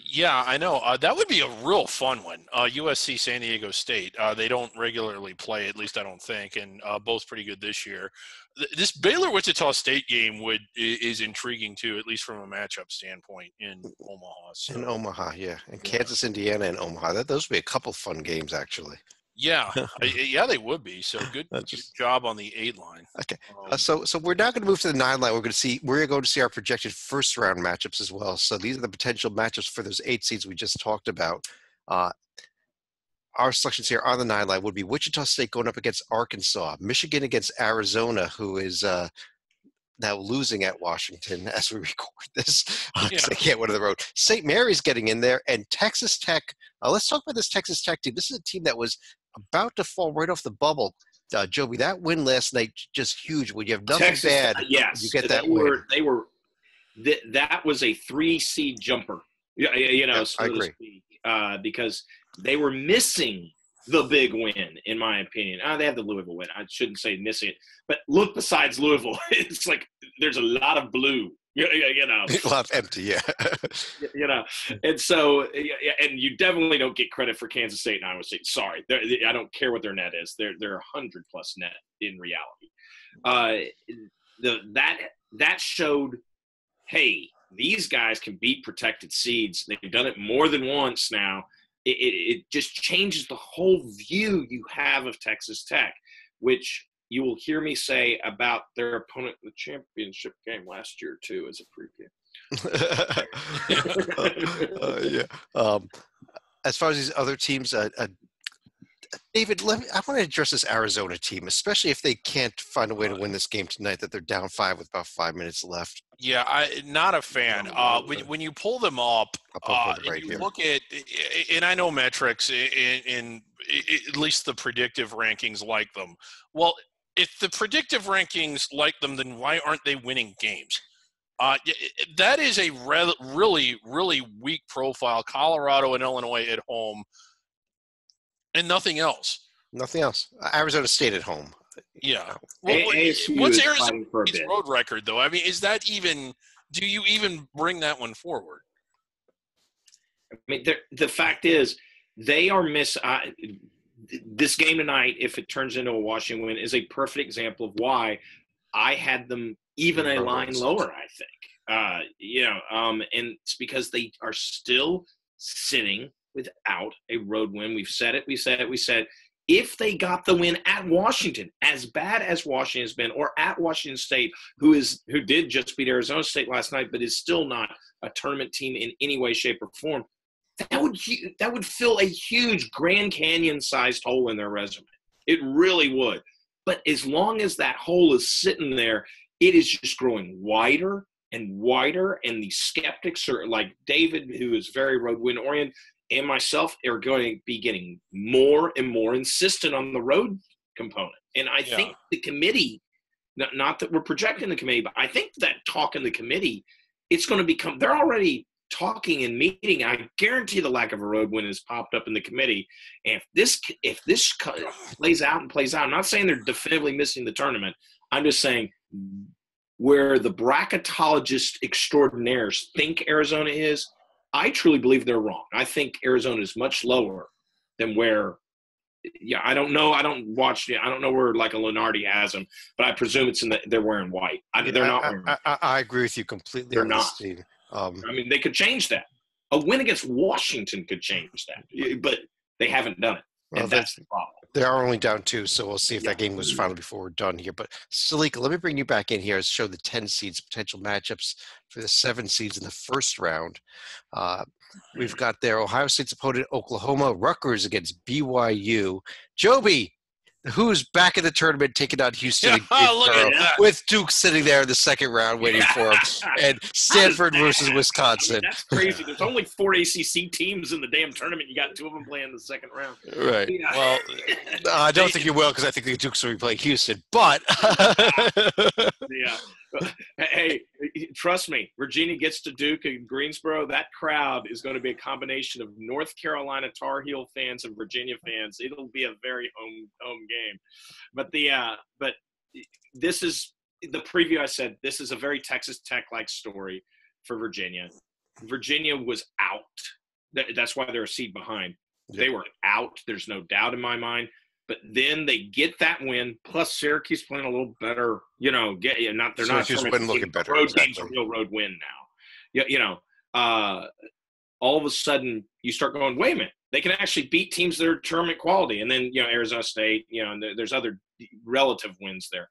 Speaker 2: Yeah, I know. That would be a real fun one. USC, San Diego State. They don't regularly play, at least I don't think, and both pretty good this year. This Baylor-Wichita State game is intriguing too, at least from a matchup standpoint in Omaha. So.
Speaker 1: In Omaha, yeah. And Kansas, Indiana, and Omaha. Those would be a couple fun games, actually.
Speaker 2: Yeah, yeah, they would be. So good job on the 8 line.
Speaker 1: Okay, so we're now going to move to the 9 line. We're going to see our projected first round matchups as well. So these are the potential matchups for those 8 seeds we just talked about. Our selections here on the 9 line would be Wichita State going up against Arkansas, Michigan against Arizona, who is now losing at Washington as we record this because they can't win on the road. St. Mary's getting in there, and Texas Tech. Let's talk about this Texas Tech team. This is a team that was about to fall right off the bubble. Joby, that win last night, just huge. When you have nothing Texas, bad,
Speaker 4: yes,
Speaker 1: you get that win.
Speaker 4: That was a 3 seed jumper.
Speaker 1: I agree.
Speaker 4: Because they were missing the big win, in my opinion. They have the Louisville win. I shouldn't say missing it. But look besides Louisville, it's like there's a lot of blue.
Speaker 1: A lot of empty, yeah.
Speaker 4: And so, and you definitely don't get credit for Kansas State and Iowa State. Sorry, I don't care what their net is. They're 100+ net in reality. That showed, hey, these guys can beat protected seeds. They've done it more than once now. It just changes the whole view you have of Texas Tech, which you will hear me say about their opponent in the championship game last year, too, as a
Speaker 1: preview. Yeah. As far as these other teams, David, I want to address this Arizona team, especially if they can't find a way to win this game tonight, that they're down 5 with about 5 minutes left.
Speaker 2: Yeah, not a fan. When you pull them up, you look at, and I know metrics in at least the predictive rankings like them. Well, if the predictive rankings like them, then why aren't they winning games? That is a really, really weak profile. Colorado and Illinois at home, and nothing else.
Speaker 1: Nothing else. Arizona State at home.
Speaker 2: Yeah. What's Arizona's road record, though? I mean, is that even – do you even bring that one forward?
Speaker 4: I mean, the fact is they are this game tonight, if it turns into a Washington win, is a perfect example of why I had them even a line lower, I think. And it's because they are still sitting without a road win. We said if they got the win at Washington, as bad as Washington has been, or at Washington State, who did just beat Arizona State last night, but is still not a tournament team in any way, shape, or form, that would fill a huge Grand Canyon-sized hole in their resume. It really would. But as long as that hole is sitting there, it is just growing wider and wider, and the skeptics are like David, who is very road win oriented, and myself are going to be getting more and more insistent on the road component. And I think the committee, not that we're projecting the committee, but I think that talk in the committee, it's going to become, they're already talking and meeting. I guarantee the lack of a road win has popped up in the committee. And if this plays out, I'm not saying they're definitively missing the tournament. I'm just saying where the bracketologist extraordinaires think Arizona is, I truly believe they're wrong. I think Arizona is much lower than where, I don't know. I don't know where like a Lenardi has them, but I presume it's they're wearing white. They're not wearing white.
Speaker 1: I agree with you completely.
Speaker 4: They're not. They could change that. A win against Washington could change that, but they haven't done it.
Speaker 1: Well,
Speaker 4: that's the problem.
Speaker 1: They are only down 2, so we'll see if that game goes final before we're done here. But Salika, let me bring you back in here to show the 10 seeds potential matchups for the 7 seeds in the first round. We've got there Ohio State's opponent, Oklahoma, Rutgers against BYU. Joby, who's back in the tournament, taking on Houston with Duke sitting there in the second round waiting for him, and Stanford versus Wisconsin.
Speaker 4: That's crazy. There's only 4 ACC teams in the damn tournament. You got 2 of them playing in the second round.
Speaker 1: Right. Yeah. Well, I don't think you will because I think the Dukes will be playing Houston. But
Speaker 4: yeah. Hey, trust me, Virginia gets to Duke and Greensboro, that crowd is going to be a combination of North Carolina Tar Heel fans and Virginia fans. It'll be a very home game. But this is the preview. I said this is a very Texas Tech-like story for Virginia. Virginia was out. That's why they're a seed behind. They were out. There's no doubt in my mind. But then they get that win. Plus, Syracuse playing a little better. They're not.
Speaker 1: Syracuse win looking better.
Speaker 4: Road game's a real road win now. All of a sudden you start going, wait a minute, they can actually beat teams that are tournament quality. And then Arizona State. And there's other relative wins there,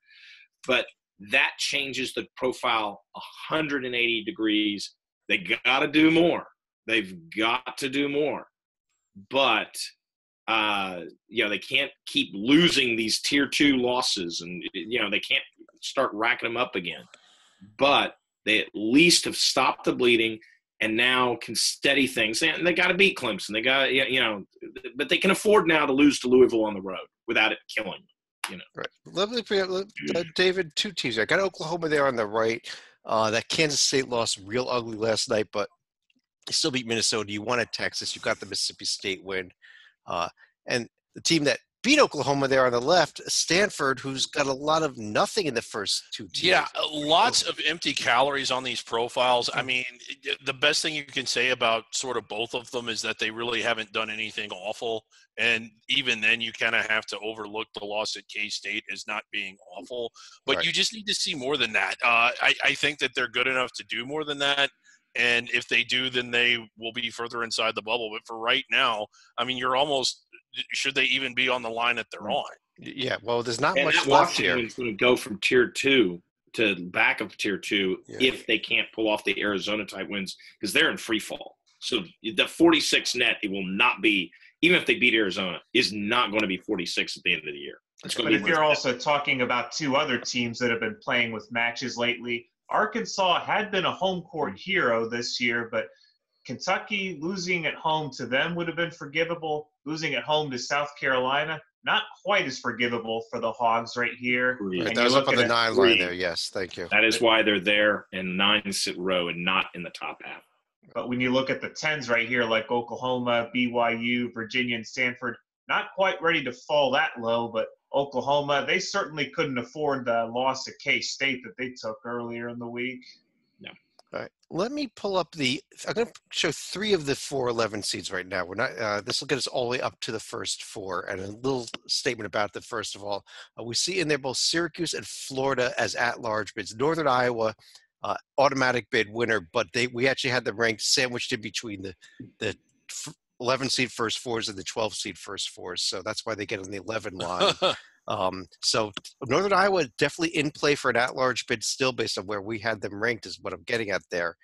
Speaker 4: but that changes the profile 180 degrees. They got to do more. They've got to do more, but. They can't keep losing these tier 2 losses, and they can't start racking them up again. But they at least have stopped the bleeding, and now can steady things. And they got to beat Clemson. They got but they can afford now to lose to Louisville on the road without it killing them.
Speaker 1: Right. Lovely, David. 2 teams. I got Oklahoma there on the right. That Kansas State lost real ugly last night, but they still beat Minnesota. You won at Texas. You got the Mississippi State win. And the team that beat Oklahoma there on the left, Stanford, who's got a lot of nothing in the first 2 teams.
Speaker 2: Yeah, lots of empty calories on these profiles. I mean, the best thing you can say about sort of both of them is that they really haven't done anything awful. And even then, you kind of have to overlook the loss at K-State as not being awful. But You just need to see more than that. I think that they're good enough to do more than that. And if they do, then they will be further inside the bubble. But for right now, I mean, you're almost – should they even be on the line that they're on?
Speaker 1: Yeah, well, there's not much left here.
Speaker 4: Washington's going to go from tier 2 to back of tier 2 if they can't pull off the Arizona-type wins because they're in free fall. So the 46 net, it will not be – even if they beat Arizona, is not going to be 46 at the end of the year.
Speaker 3: But if you're also talking about 2 other teams that have been playing with matches lately, Arkansas had been a home court hero this year, but Kentucky losing at home to them would have been forgivable. Losing at home to South Carolina, not quite as forgivable for the Hogs right here.
Speaker 1: Right, that was up on the 9 line there. Yes, thank you.
Speaker 4: That is why they're there in 9 row and not in the top half.
Speaker 3: But when you look at the 10s right here, like Oklahoma, BYU, Virginia, and Stanford, not quite ready to fall that low, but Oklahoma, they certainly couldn't afford the loss at K-State that they took earlier in the week.
Speaker 4: No.
Speaker 1: All right. Let me pull up I'm going to show 3 of the 4 11 seeds right now. We're not. This will get us all the way up to the first 4. And a little statement about them, first of all. We see in there both Syracuse and Florida as at-large bids. Northern Iowa, automatic bid winner, but we actually had them ranked sandwiched in between the 11 seed first 4s and the 12 seed first 4s. So that's why they get on the 11 line. So Northern Iowa definitely in play for an at-large bid still based on where we had them ranked is what I'm getting at there.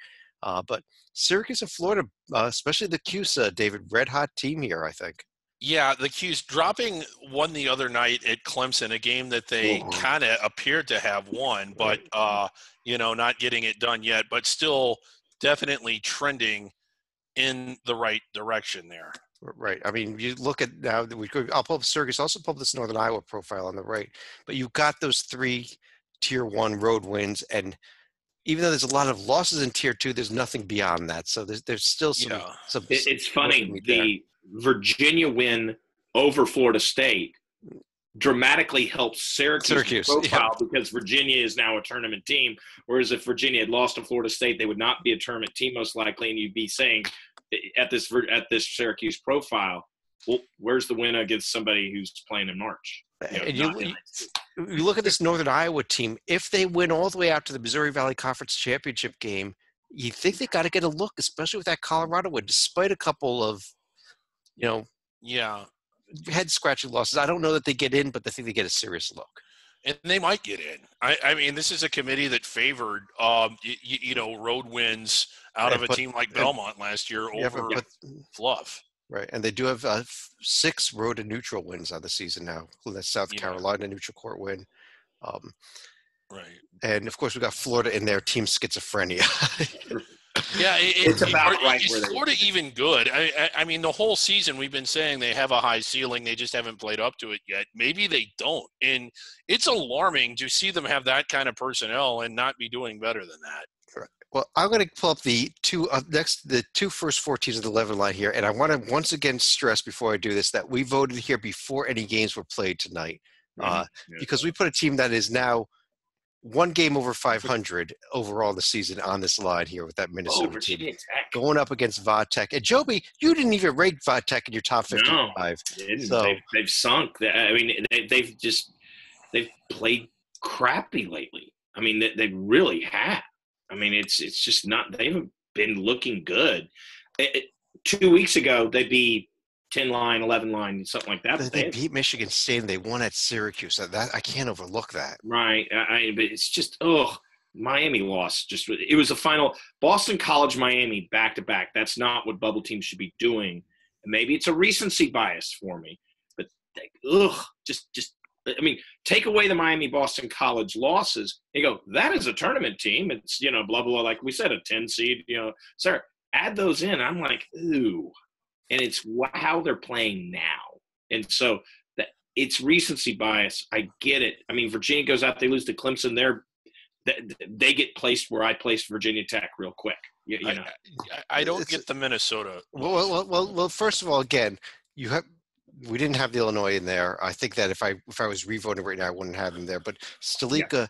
Speaker 1: But Syracuse and Florida, especially the CUSA, David, red-hot team here, I think.
Speaker 2: Yeah, the Qs dropping one the other night at Clemson, a game that they kind of appeared to have won, but not getting it done yet, but still definitely trending in the right direction there.
Speaker 1: Right. I mean, you look at now that I'll pull up Syracuse, also pull up this Northern Iowa profile on the right, but you got those 3 Tier 1 road wins, and even though there's a lot of losses in Tier 2, there's nothing beyond that. So there's still some.
Speaker 4: It's funny. The Virginia win over Florida State dramatically helps Syracuse profile because Virginia is now a tournament team. Whereas if Virginia had lost to Florida State, they would not be a tournament team most likely, and you'd be saying at this Syracuse profile, well, where's the win against somebody who's playing in March?
Speaker 1: You look at this Northern Iowa team. If they win all the way out to the Missouri Valley Conference Championship game, you think they got to get a look, especially with that Colorado win, despite a couple of, head-scratching losses. I don't know that they get in, but I think they get a serious look.
Speaker 2: And they might get in. I mean, this is a committee that favored, road wins out of a team like Belmont last year over fluff.
Speaker 1: Right, and they do have 6 road and neutral wins on the season now. That's South Carolina neutral court win.
Speaker 2: Right.
Speaker 1: And, of course, we got Florida in their team schizophrenia.
Speaker 2: Yeah,
Speaker 4: it's about right.
Speaker 2: Is Florida even good? I mean, the whole season we've been saying they have a high ceiling. They just haven't played up to it yet. Maybe they don't. And it's alarming to see them have that kind of personnel and not be doing better than that.
Speaker 1: Correct. Well, I'm going to pull up the two first 4 teams of the 11 line here. And I want to once again stress before I do this that we voted here before any games were played tonight because we put a team that is now 1 game over 500 overall the season on this line here with that Minnesota team going up against Vodtech. And Joby, you didn't even rate Vodtech in your top 55.
Speaker 4: No, so they've sunk. I mean, they've played crappy lately. I mean, they really have. I mean, it's just not. They haven't been looking good. 2 weeks ago, they beat 10 line, 11 line, something like that.
Speaker 1: They beat Michigan State and they won at Syracuse. That I can't overlook that.
Speaker 4: Right. But it's just, Miami lost. It was a final Boston College, Miami back to back. That's not what bubble teams should be doing. And maybe it's a recency bias for me, but I mean, take away the Miami Boston College losses and go, that is a tournament team. It's, blah, blah, like we said, a 10 seed, sir, add those in. I'm like, ooh. And it's how they're playing now. And so it's recency bias. I get it. I mean, Virginia goes out, they lose to Clemson. They get placed where I placed Virginia Tech real quick.
Speaker 2: I don't get the Minnesota.
Speaker 1: Well, first of all, again, we didn't have the Illinois in there. I think that if I was revoting right now, I wouldn't have them there. But Stalika,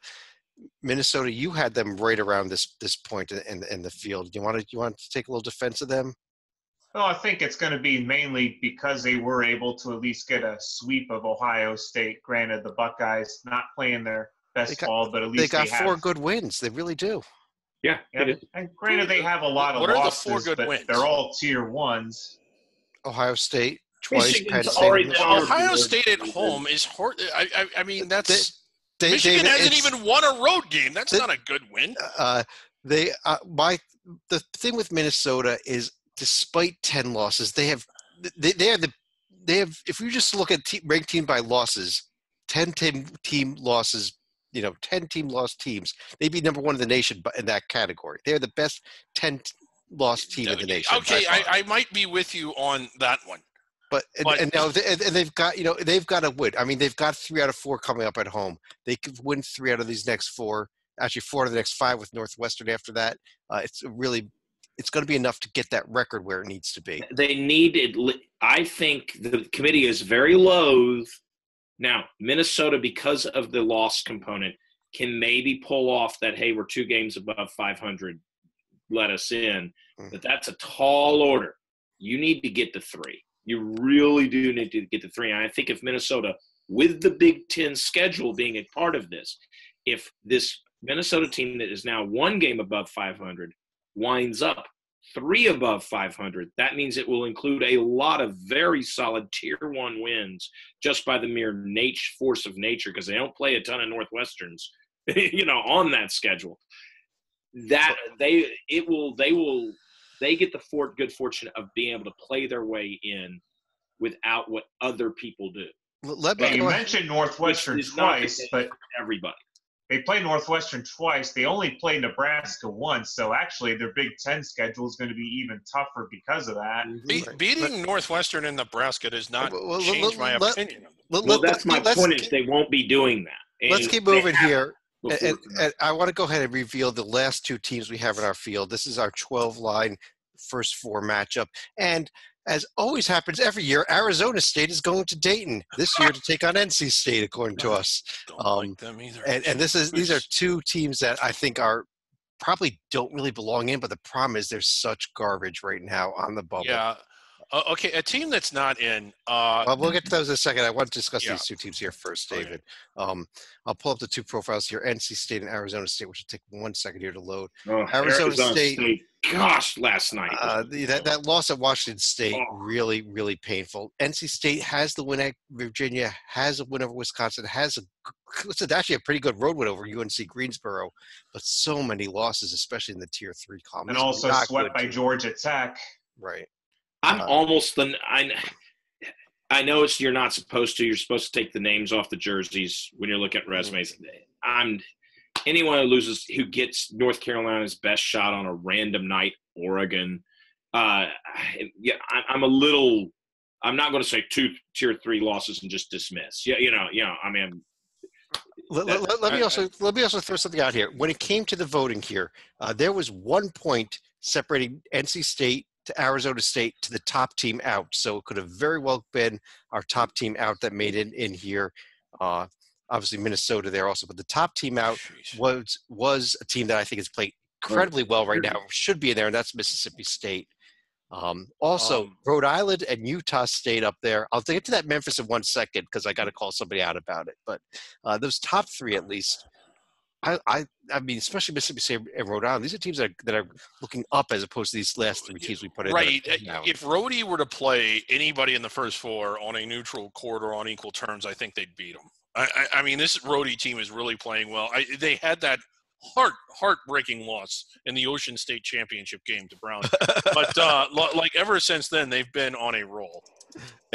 Speaker 1: Minnesota, you had them right around this point in the field. You want to take a little defense of them?
Speaker 3: Well, I think it's going to be mainly because they were able to at least get a sweep of Ohio State. Granted, the Buckeyes not playing their best ball, but at least
Speaker 1: they got 4 good wins. They really do.
Speaker 4: Yeah.
Speaker 3: And granted, they have a lot of losses, are the 4 good wins? They're all Tier 1s.
Speaker 1: Ohio State twice.
Speaker 2: Ohio State at home is hard. I mean, that's Michigan hasn't even won a road game. That's not a good win.
Speaker 1: The thing with Minnesota is, despite 10 losses, they have. If you just look at ranked team by losses, 10 team losses, 10 team lost teams, they'd be number 1 in the nation in that category. They're the best 10 lost team in the nation.
Speaker 2: Okay, I might be with you on that one.
Speaker 1: But they've got to win. I mean, they've got 3 out of 4 coming up at home. They could win 3 out of these next 4. Actually, 4 out of the next 5 with Northwestern after that. It's going to be enough to get that record where it needs to be.
Speaker 4: They need it. I think the committee is very loath. Now, Minnesota, because of the loss component, can maybe pull off that, hey, we're 2 games above 500, let us in. But that's a tall order. You need to get to 3. You really do need to get to 3. And I think if Minnesota, with the Big Ten schedule being a part of this, if this Minnesota team that is now 1 game above 500 winds up 3 above 500, that means it will include a lot of very solid Tier 1 wins just by the mere force of nature, because they don't play a ton of Northwesterns, on that schedule. That they get the good fortune of being able to play their way in without what other people do.
Speaker 1: Let
Speaker 3: But
Speaker 1: me
Speaker 3: you
Speaker 1: go
Speaker 3: mentioned Northwestern
Speaker 4: It's not the
Speaker 3: twice,
Speaker 4: case
Speaker 3: but
Speaker 4: for everybody.
Speaker 3: they played Northwestern twice. They only played Nebraska once, so actually their Big Ten schedule is going to be even tougher because of that.
Speaker 2: Beating Northwestern and Nebraska does not
Speaker 1: Well,
Speaker 2: change my opinion.
Speaker 4: Well, that's my point is they won't be doing that.
Speaker 1: Let's keep moving here.
Speaker 4: before
Speaker 1: And I want to go ahead and reveal the last two teams we have in our field. This is our 12-line first four matchup. And as always happens every year, Arizona State is going to Dayton this year to take on NC State, according to us.
Speaker 2: Don't like them either.
Speaker 1: And these are two teams that I think are probably don't really belong in, but the problem is there's such garbage right now on the bubble.
Speaker 2: Yeah. Okay, a team that's not in.
Speaker 1: Well, we'll get to those in a second. I want to discuss
Speaker 2: Yeah.
Speaker 1: these two teams here first, David.
Speaker 2: Okay.
Speaker 1: I'll pull up the two profiles here, NC State and Arizona State, which will take 1 second here to load.
Speaker 4: Arizona State. Gosh, last night.
Speaker 1: That loss at Washington State,
Speaker 4: Oh.
Speaker 1: really, really painful. NC State has the win at Virginia, has a win over Wisconsin, it's actually a pretty good road win over UNC Greensboro, but so many losses, especially in the Tier 3 column.
Speaker 3: And also swept by Georgia Tech.
Speaker 1: Right.
Speaker 4: I'm I know you're not supposed to. You're supposed to take the names off the jerseys when you're looking at resumes. Anyone who gets North Carolina's best shot on a random night, Oregon. I'm not going to say 2 Tier 3 losses and just dismiss. I mean.
Speaker 1: Let me also throw something out here. When it came to the voting here, there was 1 point separating NC State to Arizona State to the top team out. So it could have very well been our top team out that made it in here. Obviously Minnesota there also, but the top team out was a team that I think has played incredibly well right now, should be in there, and that's Mississippi State. Also, Rhode Island and Utah State up there. I'll get to that Memphis in 1 second because I got to call somebody out about it. But those top three, at least, I mean, especially Mississippi State and Rhode Island, these are teams that are looking up as opposed to these last three teams we put in.
Speaker 2: Right. If Rhodey were to play anybody in the first four on a neutral court or on equal terms, I think they'd beat them. I mean, this Rhodey team is really playing well. They had that heartbreaking loss in the Ocean State Championship game to Brown, but like ever since then, they've been on a roll.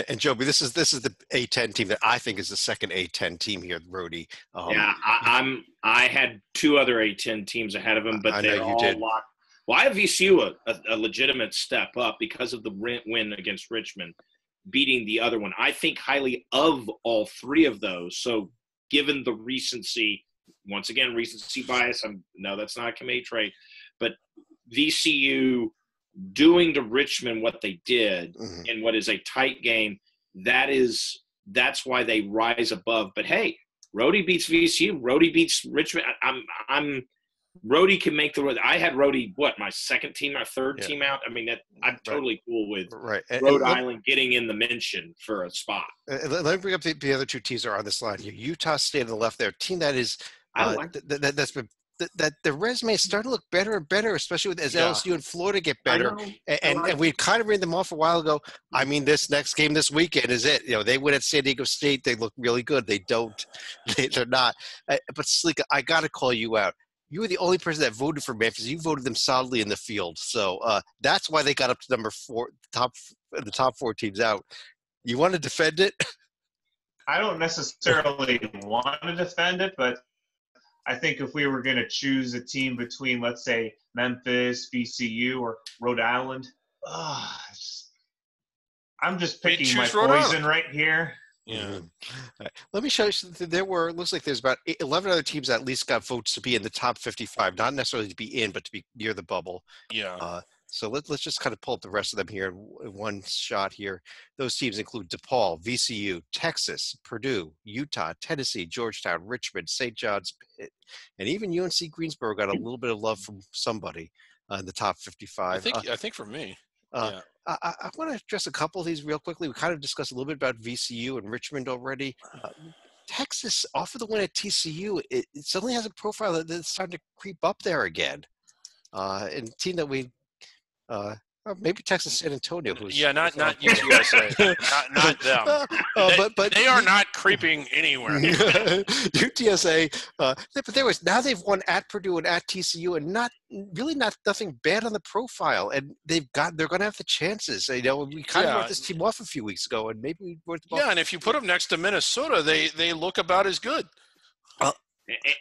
Speaker 1: And Joby, this is the A10 team that I think is the second A10 team here, Rhodey.
Speaker 4: I had 2 other A10 teams ahead of him, but they're all locked. Well, I have VCU a legitimate step up because of the win against Richmond, beating the other one. I think highly of all 3 of those. So given the recency, once again, recency bias, no, that's not a committee trait, but VCU doing to Richmond what they did in what is a tight game, that's why they rise above. But hey, Rhodey beats VCU. Rhodey beats Richmond. Rhodey can make the road. I had Rhodey, my second team, my third team out. I mean, I'm totally cool with Rhode Island getting in the mention for a spot.
Speaker 1: Let me bring up the other 2 teams that are on this line here. Utah State on the left there, a team that is that the resume is starting to look better and better, especially as LSU and Florida get better. And we kind of ran them off a while ago. I mean, this next game this weekend is it. They win at San Diego State. They look really good. They don't. They're not. But Sleeka, I got to call you out. You were the only person that voted for Memphis. You voted them solidly in the field. So that's why they got up to number 4, the top 4 teams out. You want to defend it?
Speaker 3: I don't necessarily want to defend it, but I think if we were going to choose a team between, let's say, Memphis, VCU, or Rhode Island, I'm just picking my poison right here.
Speaker 2: Yeah.
Speaker 1: Right. Let me show you. Looks like there's about 11 other teams that at least got votes to be in the top 55, not necessarily to be in, but to be near the bubble.
Speaker 2: Yeah.
Speaker 1: So let's just kind of pull up the rest of them here in one shot here. Those teams include DePaul, VCU, Texas, Purdue, Utah, Tennessee, Georgetown, Richmond, St. John's, Pitt, and even UNC Greensboro got a little bit of love from somebody in the top 55.
Speaker 2: I think for me.
Speaker 1: I want to address a couple of these real quickly. We kind of discussed a little bit about VCU and Richmond already. Texas, off of the win at TCU, it suddenly has a profile that's starting to creep up there again. And a team that we Maybe Texas San Antonio.
Speaker 2: Not UTSA, not them. But they are not creeping anywhere.
Speaker 1: UTSA, but now they've won at Purdue and at TCU, and nothing bad on the profile, and they're going to have the chances. We kind of wrote this team off a few weeks ago, and maybe we wrote them off.
Speaker 2: Yeah, and if you put them next to Minnesota, they look about as good.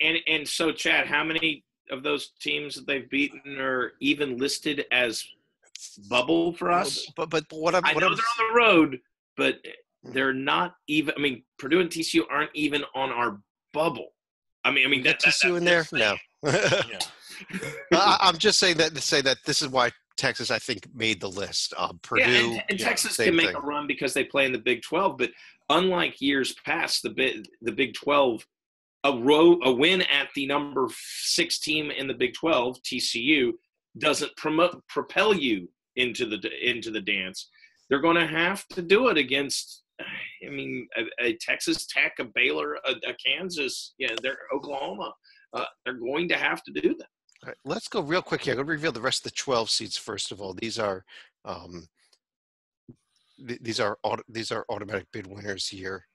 Speaker 4: And so, Chad, how many of those teams that they've beaten are even listed as bubble for us?
Speaker 1: But what I'm,
Speaker 4: I know they're on the road, but they're not even. I mean, Purdue and TCU aren't even on our bubble. I mean, that
Speaker 1: TCU in there? No. I'm just saying that this is why Texas, I think, made the list. Purdue
Speaker 4: and Texas can make a run because they play in the Big 12, but unlike years past, the Big 12, a win at the number 6 team in the Big 12, TCU, doesn't propel you into the dance. They're going to have to do it against, a Texas Tech, a Baylor, a Kansas, they're Oklahoma. They're going to have to do that.
Speaker 1: All right, let's go real quick here. I'm going to reveal the rest of the 12 seeds first of all. These are automatic bid winners here.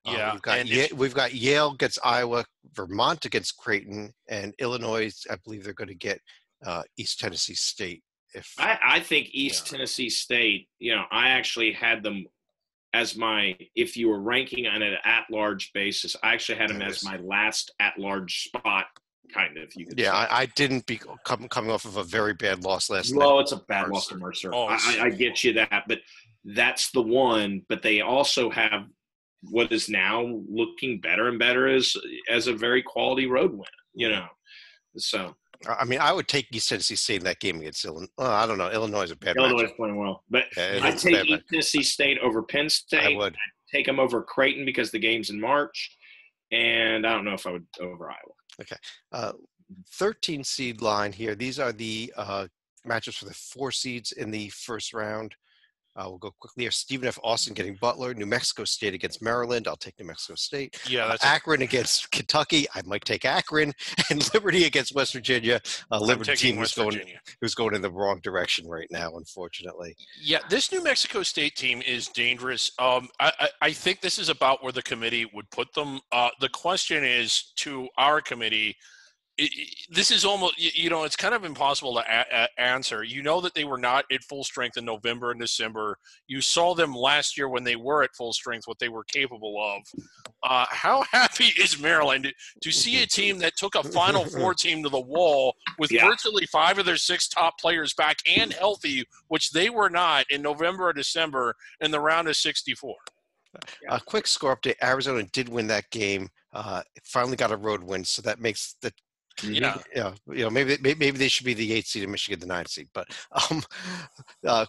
Speaker 1: We've got Yale against Iowa, Vermont against Creighton, and Illinois. I believe they're going to get East Tennessee State.
Speaker 4: I think East Tennessee State, I actually had them as if you were ranking on an at-large basis, I actually had them as my last at-large spot, kind of. You could say.
Speaker 1: I didn't coming off of a very bad loss last night.
Speaker 4: Well, it's a bad loss to Mercer. I get you that, but that's the one. But they also have what is now looking better and better as a very quality road win, So
Speaker 1: I would take East Tennessee State in that game against Illinois. I don't know. Illinois is a bad
Speaker 4: Illinois
Speaker 1: matchup.
Speaker 4: is playing well, but I'd take East Tennessee State over Penn State.
Speaker 1: I would.
Speaker 4: I'd take them over Creighton because the game's in March, and I don't know if I would over Iowa.
Speaker 1: Okay. 13 seed line here. These are the matchups for the 4 seeds in the first round. We'll go quickly here. Stephen F. Austin getting Butler. New Mexico State against Maryland. I'll take New Mexico State. Akron against Kentucky. I might take Akron. And Liberty against West Virginia. Liberty team who's going in the wrong direction right now, unfortunately.
Speaker 2: Yeah, this New Mexico State team is dangerous. I think this is about where the committee would put them. The question is to our committee. This is almost, it's kind of impossible to answer. That they were not at full strength in November and December. You saw them last year when they were at full strength, what they were capable of. How happy is Maryland to see a team that took a Final Four team to the wall with virtually 5 of their 6 top players back and healthy, which they were not in November or December in the round of 64?
Speaker 1: A quick score update. Arizona did win that game. Finally got a road win, so that makes the maybe they should be the 8th seed and Michigan the 9th seed. But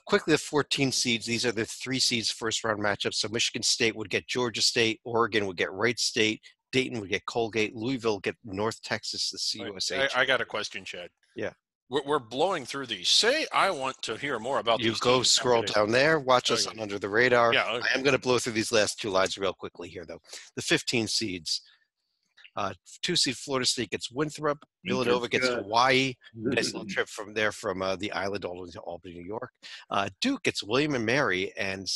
Speaker 1: quickly, the 14 seeds. These are the 3 seeds first round matchups. So Michigan State would get Georgia State, Oregon would get Wright State, Dayton would get Colgate, Louisville would get North Texas, the CUSA.
Speaker 2: I got a question, Chad.
Speaker 1: Yeah.
Speaker 2: We're blowing through these. Say I want to hear more about
Speaker 1: you
Speaker 2: these.
Speaker 1: Go scroll down there. Watch us on Under the Radar.
Speaker 2: Yeah, okay.
Speaker 1: I am going to blow through these last 2 lines real quickly here, though. The 15 seeds. 2 seed Florida State gets Winthrop. Villanova gets Hawaii. Nice little trip from the island all into Albany, New York. Duke gets William and Mary, and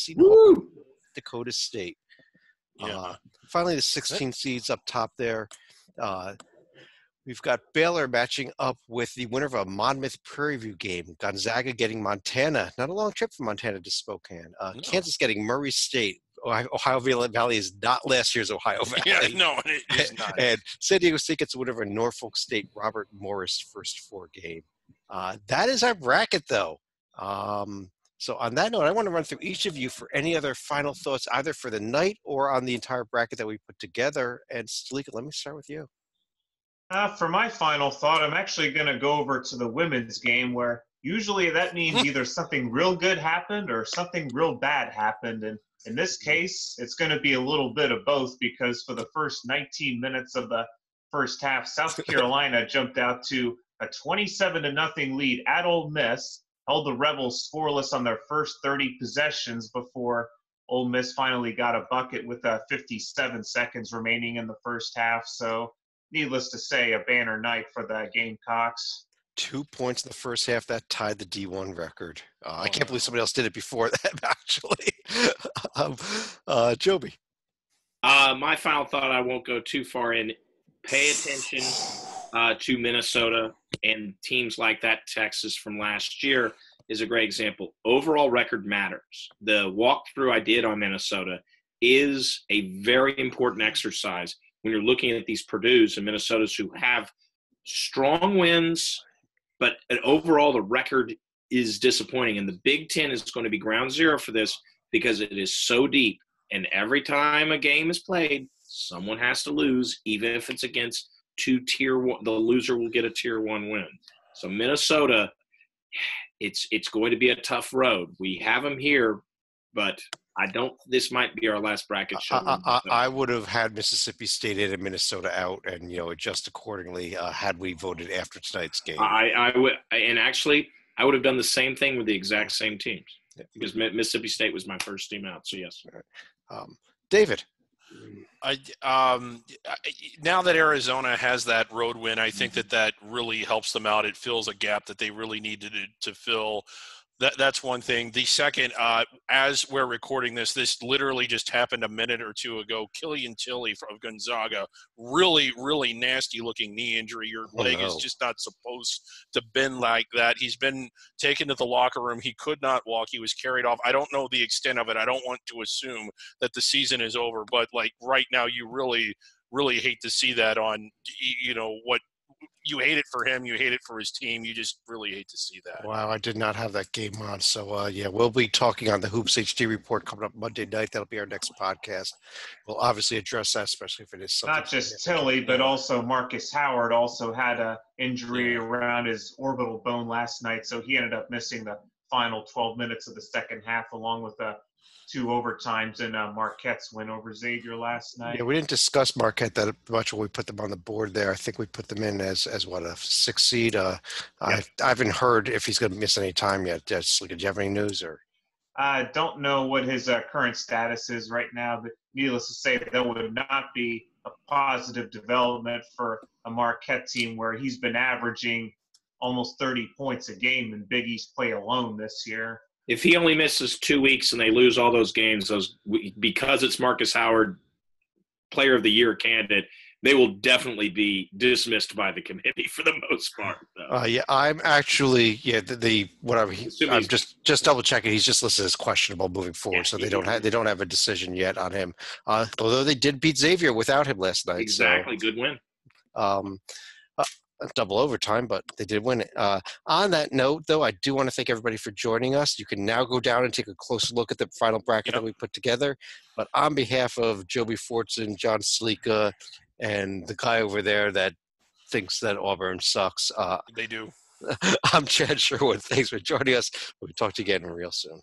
Speaker 1: Dakota State. Finally, the 16 seeds up top there. We've got Baylor matching up with the winner of a Monmouth Prairie View game. Gonzaga getting Montana. Not a long trip from Montana to Spokane. Kansas getting Murray State. Ohio Valley is not last year's Ohio Valley.
Speaker 2: Yeah, no, it is not.
Speaker 1: And San Diego State gets whatever Norfolk State Robert Morris first 4 game. That is our bracket, though. So on that note, I want to run through each of you for any other final thoughts, either for the night or on the entire bracket that we put together. And Stalika, let me start with you.
Speaker 3: For my final thought, I'm actually going to go over to the women's game where usually that means either something real good happened or something real bad happened. And in this case, it's going to be a little bit of both because for the first 19 minutes of the first half, South Carolina jumped out to a 27-0 lead at Ole Miss, held the Rebels scoreless on their first 30 possessions before Ole Miss finally got a bucket with 57 seconds remaining in the first half. So needless to say, a banner night for the Gamecocks.
Speaker 1: 2 points in the first half. That tied the D1 record. I can't believe somebody else did it before that, actually. Joby.
Speaker 4: My final thought, I won't go too far in. Pay attention to Minnesota and teams like that. Texas from last year is a great example. Overall record matters. The walkthrough I did on Minnesota is a very important exercise when you're looking at these Purdue's and Minnesotas who have strong wins, but overall the record is disappointing. And the Big Ten is going to be ground zero for this because it is so deep. And every time a game is played, someone has to lose, even if it's against two tier one. The loser will get a tier one win. So Minnesota, it's going to be a tough road. We have them here, but this might be our last bracket show.
Speaker 1: I would have had Mississippi State in and Minnesota out, and adjust accordingly had we voted after tonight's game.
Speaker 4: I would, and actually, I would have done the same thing with the exact same teams because Mississippi State was my first team out. So yes.
Speaker 1: David.
Speaker 2: Now that Arizona has that road win, I think that really helps them out. It fills a gap that they really needed to fill. That's one thing. The second, as we're recording this literally just happened a minute or two ago. Killian Tilly of Gonzaga, really, really nasty-looking knee injury. Your leg is just not supposed to bend like that. He's been taken to the locker room. He could not walk. He was carried off. I don't know the extent of it. I don't want to assume that the season is over, but like right now, you really, really hate to see that on, what. You hate it for him. You hate it for his team. You just really hate to see that.
Speaker 1: Wow, I did not have that game on. So, we'll be talking on the Hoops HD report coming up Monday night. That'll be our next podcast. We'll obviously address that, especially if it is something.
Speaker 3: Not just Tilly, but also Marcus Howard also had an injury around his orbital bone last night. So he ended up missing the final 12 minutes of the second half, along with 2 overtimes in Marquette's win over Xavier last night.
Speaker 1: Yeah, we didn't discuss Marquette that much when we put them on the board there. I think we put them in as what, a 6 seed? I haven't heard if he's going to miss any time yet. Do you have any news? Or
Speaker 3: I don't know what his current status is right now, but needless to say, that would not be a positive development for a Marquette team where he's been averaging almost 30 points a game in Big East play alone this year.
Speaker 4: If he only misses 2 weeks and they lose all those games, because it's Marcus Howard, Player of the Year candidate, they will definitely be dismissed by the committee for the most part.
Speaker 1: I'm actually I'm just double checking. He's just listed as questionable moving forward, so they don't have a decision yet on him. Although they did beat Xavier without him last night.
Speaker 4: Exactly,
Speaker 1: so,
Speaker 4: good win.
Speaker 1: Double overtime, but they did win it. On that note, though, I do want to thank everybody for joining us. You can now go down and take a closer look at the final bracket that we put together. But on behalf of Joby Fortson, John Slika, and the guy over there that thinks that Auburn sucks.
Speaker 2: They do.
Speaker 1: I'm Chad Sherwood. Thanks for joining us. We'll talk to you again real soon.